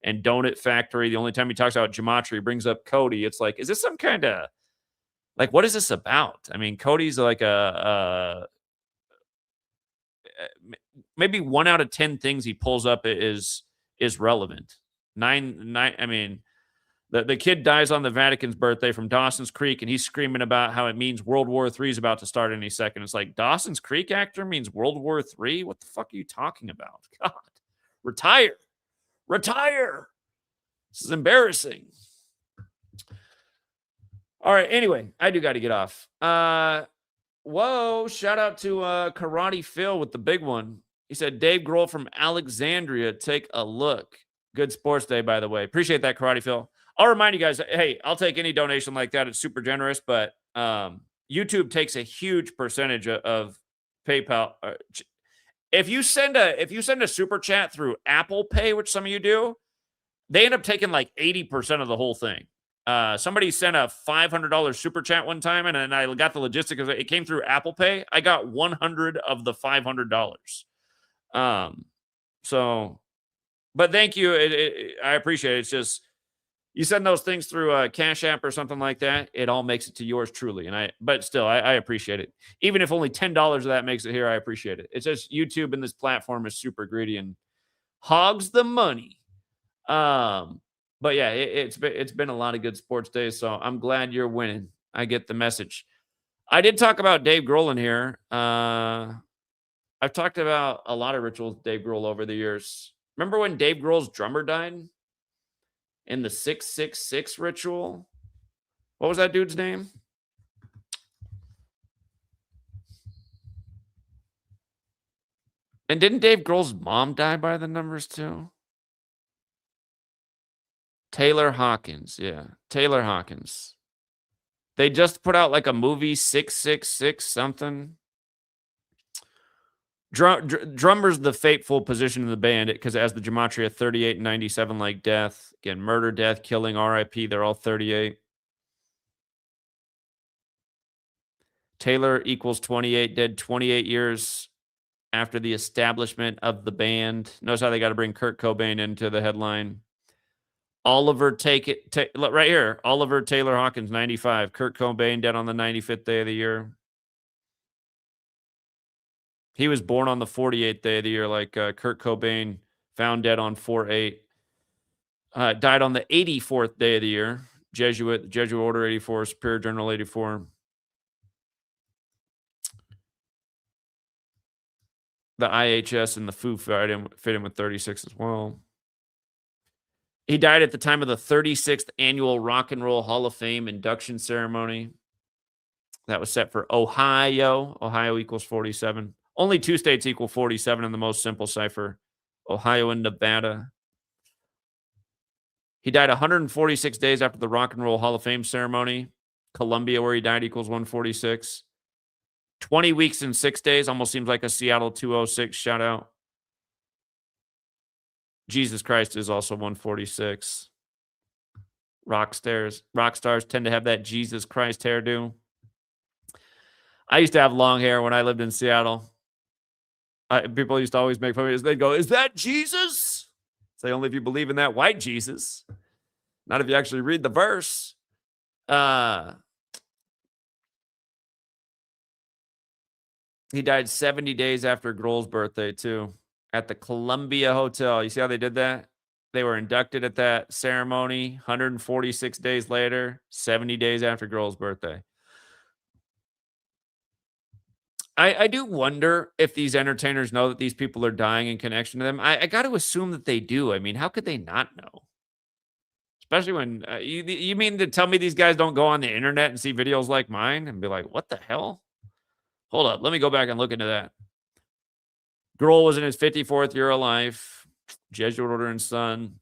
[SPEAKER 1] and Donut Factory. The only time he talks about Gematria, he brings up Cody. It's like, is this some kind of, like, what is this about? I mean, Cody's like maybe 1 out of 10 things he pulls up is relevant. Nine. I mean, the kid dies on the Vatican's birthday from Dawson's Creek, and he's screaming about how it means World War III is about to start any second. It's like, Dawson's Creek actor means World War III? What the fuck are you talking about? God, retire. This is embarrassing. All right, anyway, I do got to get off. Whoa, shout out to Karate Phil with the big one. He said, Dave Grohl from Alexandria, take a look. Good sports day, by the way. Appreciate that, Karate Phil. I'll remind you guys, hey, I'll take any donation like that. It's super generous, but YouTube takes a huge percentage of PayPal. If you send a super chat through Apple Pay, which some of you do, they end up taking like 80% of the whole thing. Somebody sent a $500 super chat one time, and then I got the logistics. It came through Apple Pay. I got 100 of the $500. So, but thank you. I appreciate it. It's just, you send those things through a CashApp or something like that, it all makes it to yours truly. But still, I appreciate it. Even if only $10 of that makes it here, I appreciate it. It's just YouTube and this platform is super greedy and hogs the money. But yeah, it's been a lot of good sports days, so I'm glad you're winning. I get the message. I did talk about Dave Grohl in here. I've talked about a lot of rituals with Dave Grohl over the years. Remember when Dave Grohl's drummer died? In the 666 ritual? What was that dude's name? And didn't Dave Grohl's mom die by the numbers too? Taylor Hawkins. Yeah. Taylor Hawkins. They just put out like a movie, 666 something. Drummer's the fateful position in the band because it has the gematria 38 and 97 like death. Again, murder, death, killing, RIP. They're all 38. Taylor equals 28, dead 28 years after the establishment of the band. Notice how they got to bring Kurt Cobain into the headline. Oliver, right here. Oliver Taylor Hawkins, 95. Kurt Cobain dead on the 95th day of the year. He was born on the 48th day of the year, like Kurt Cobain, found dead on 4/8. Died on the 84th day of the year. Jesuit Order 84, Superior General 84. The IHS and the Foo fit in with 36 as well. He died at the time of the 36th annual Rock and Roll Hall of Fame induction ceremony. That was set for Ohio. Ohio equals 47. Only 2 states equal 47 in the most simple cipher, Ohio and Nevada. He died 146 days after the Rock and Roll Hall of Fame ceremony. Columbia, where he died, equals 146. 20 weeks and 6 days. Almost seems like a Seattle 206 shout out. Jesus Christ is also 146. Rock stars tend to have that Jesus Christ hairdo. I used to have long hair when I lived in Seattle. People used to always make fun of me. They'd go, "Is that Jesus?" Say, only if you believe in that white Jesus. Not if you actually read the verse. He died 70 days after Grohl's birthday, too, at the Columbia Hotel. You see how they did that? They were inducted at that ceremony 146 days later, 70 days after Grohl's birthday. I do wonder if these entertainers know that these people are dying in connection to them. I got to assume that they do. I mean, how could they not know? Especially when you mean to tell me these guys don't go on the internet and see videos like mine and be like, what the hell? Hold up. Let me go back and look into that. Grohl was in his 54th year of life. Jesuit Order and Son.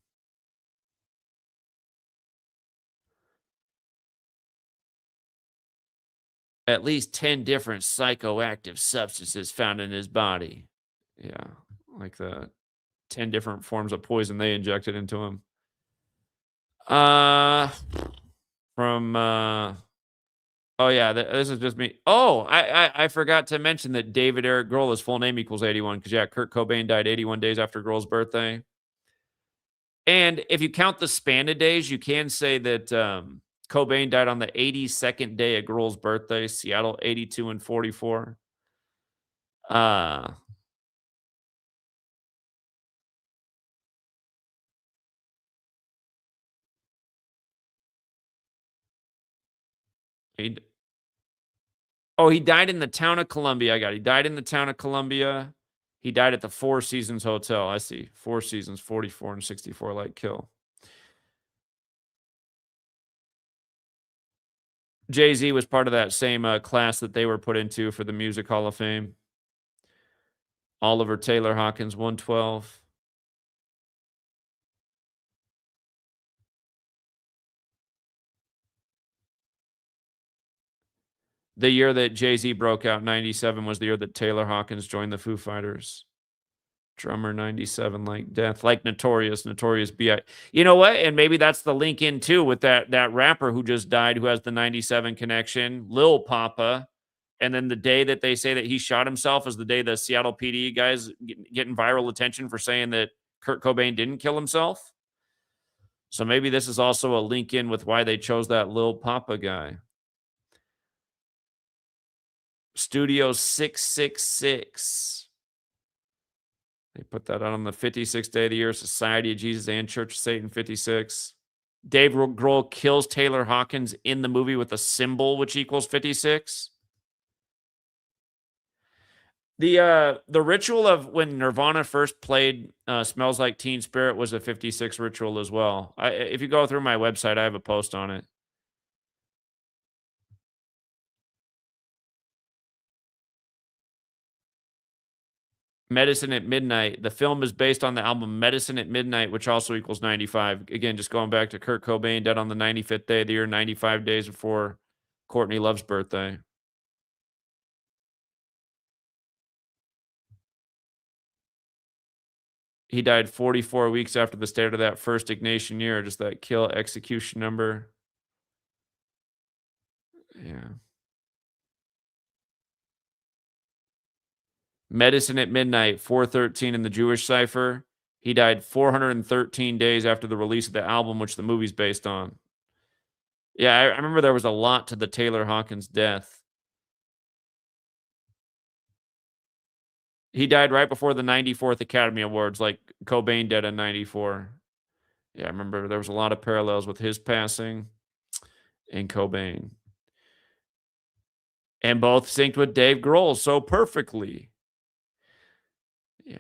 [SPEAKER 1] At least 10 different psychoactive substances found in his body. Yeah, like the 10 different forms of poison they injected into him. Oh yeah, this is just me. Oh, I forgot to mention that David Eric Grohl, his full name equals 81, because yeah, Kurt Cobain died 81 days after Grohl's birthday. And if you count the span of days, you can say that Cobain died on the 82nd day of Grohl's birthday, Seattle 82 and 44. Uh, he, oh, he died in the town of Columbia. I got it. He died in the town of Columbia. He died at the Four Seasons Hotel. I see. Four Seasons, 44 and 64 light kill. Jay-Z was part of that same class that they were put into for the Music Hall of Fame. Oliver Taylor Hawkins, 112. The year that Jay-Z broke out, 97, was the year that Taylor Hawkins joined the Foo Fighters. Drummer 97, like death, like Notorious B.I. You know what? And maybe that's the link in too with that rapper who just died, who has the 97 connection, Lil Papa. And then the day that they say that he shot himself is the day the Seattle PD guys getting viral attention for saying that Kurt Cobain didn't kill himself. So maybe this is also a link in with why they chose that Lil Papa guy. Studio 666. They put that out on the 56th day of the year, Society of Jesus and Church of Satan 56. Dave Grohl kills Taylor Hawkins in the movie with a symbol, which equals 56. The ritual of when Nirvana first played Smells Like Teen Spirit was a 56 ritual as well. If you go through my website, I have a post on it. Medicine at Midnight. The film is based on the album Medicine at Midnight, which also equals 95. Again, just going back to Kurt Cobain, dead on the 95th day of the year, 95 days before Courtney Love's birthday. He died 44 weeks after the start of that first Ignatian year, just that kill execution number. Yeah. Medicine at Midnight, 413 in the Jewish cipher. He died 413 days after the release of the album, which the movie's based on. Yeah, I remember there was a lot to the Taylor Hawkins death. He died right before the 94th Academy Awards, like Cobain dead in 94. Yeah, I remember there was a lot of parallels with his passing and Cobain. And both synced with Dave Grohl so perfectly. Yeah.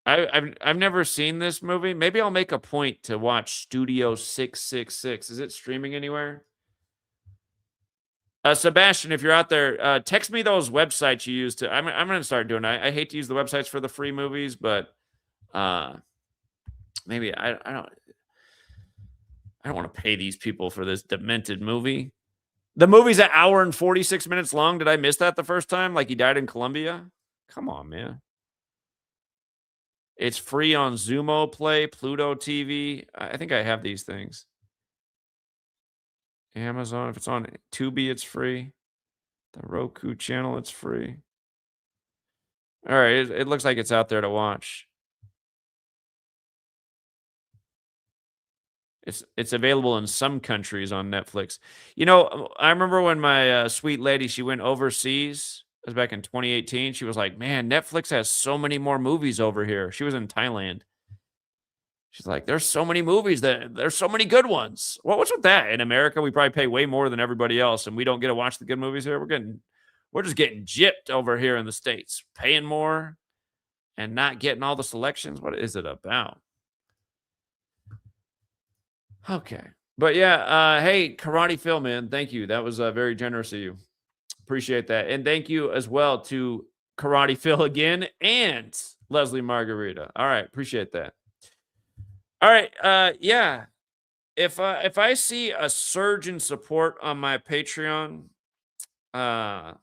[SPEAKER 1] I've never seen this movie. Maybe I'll make a point to watch Studio 666. Is it streaming anywhere? Sebastian, if you're out there, text me those websites you use to. I'm going to start doing it. I hate to use the websites for the free movies, but maybe I don't want to pay these people for this demented movie. The movie's an hour and 46 minutes long. Did I miss that the first time? Like he died in Colombia? Come on, man. It's free on Zumo Play, Pluto TV. I think I have these things. Amazon, if it's on Tubi, it's free. The Roku channel, it's free. All right, it looks like it's out there to watch. It's available in some countries on Netflix. You know, I remember when my sweet lady, she went overseas. It was back in 2018. She was like, man, Netflix has so many more movies over here. She was in Thailand. She's like, there's so many movies there's so many good ones. Well, what's with that? In America, we probably pay way more than everybody else, and we don't get to watch the good movies here. We're just getting gypped over here in the States, paying more and not getting all the selections. What is it about? Okay. But yeah, hey, Karate Phil, man, thank you. That was very generous of you. Appreciate that. And thank you as well to Karate Phil again and Leslie Margarita. All right, appreciate that. All right, yeah. If I see a surge in support on my Patreon, I'll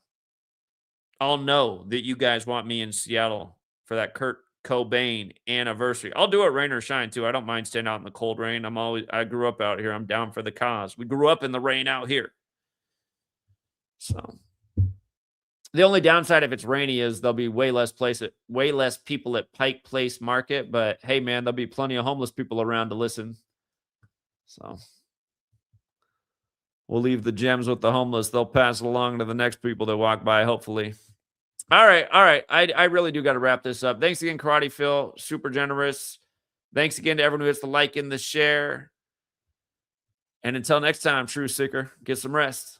[SPEAKER 1] know that you guys want me in Seattle for that Kurt Cobain anniversary. I'll do it rain or shine too. I don't mind staying out in the cold rain. I grew up out here. I'm down for the cause. We grew up in the rain out here. So The only downside if it's rainy is there'll be way less people at Pike Place Market. But hey, man, there'll be plenty of homeless people around to listen. So we'll leave the gems with the homeless. They'll pass it along to the next people that walk by, hopefully. All right. I really do got to wrap this up. Thanks again, Karate Phil. Super generous. Thanks again to everyone who hits the like and the share. And until next time, True Seeker, get some rest.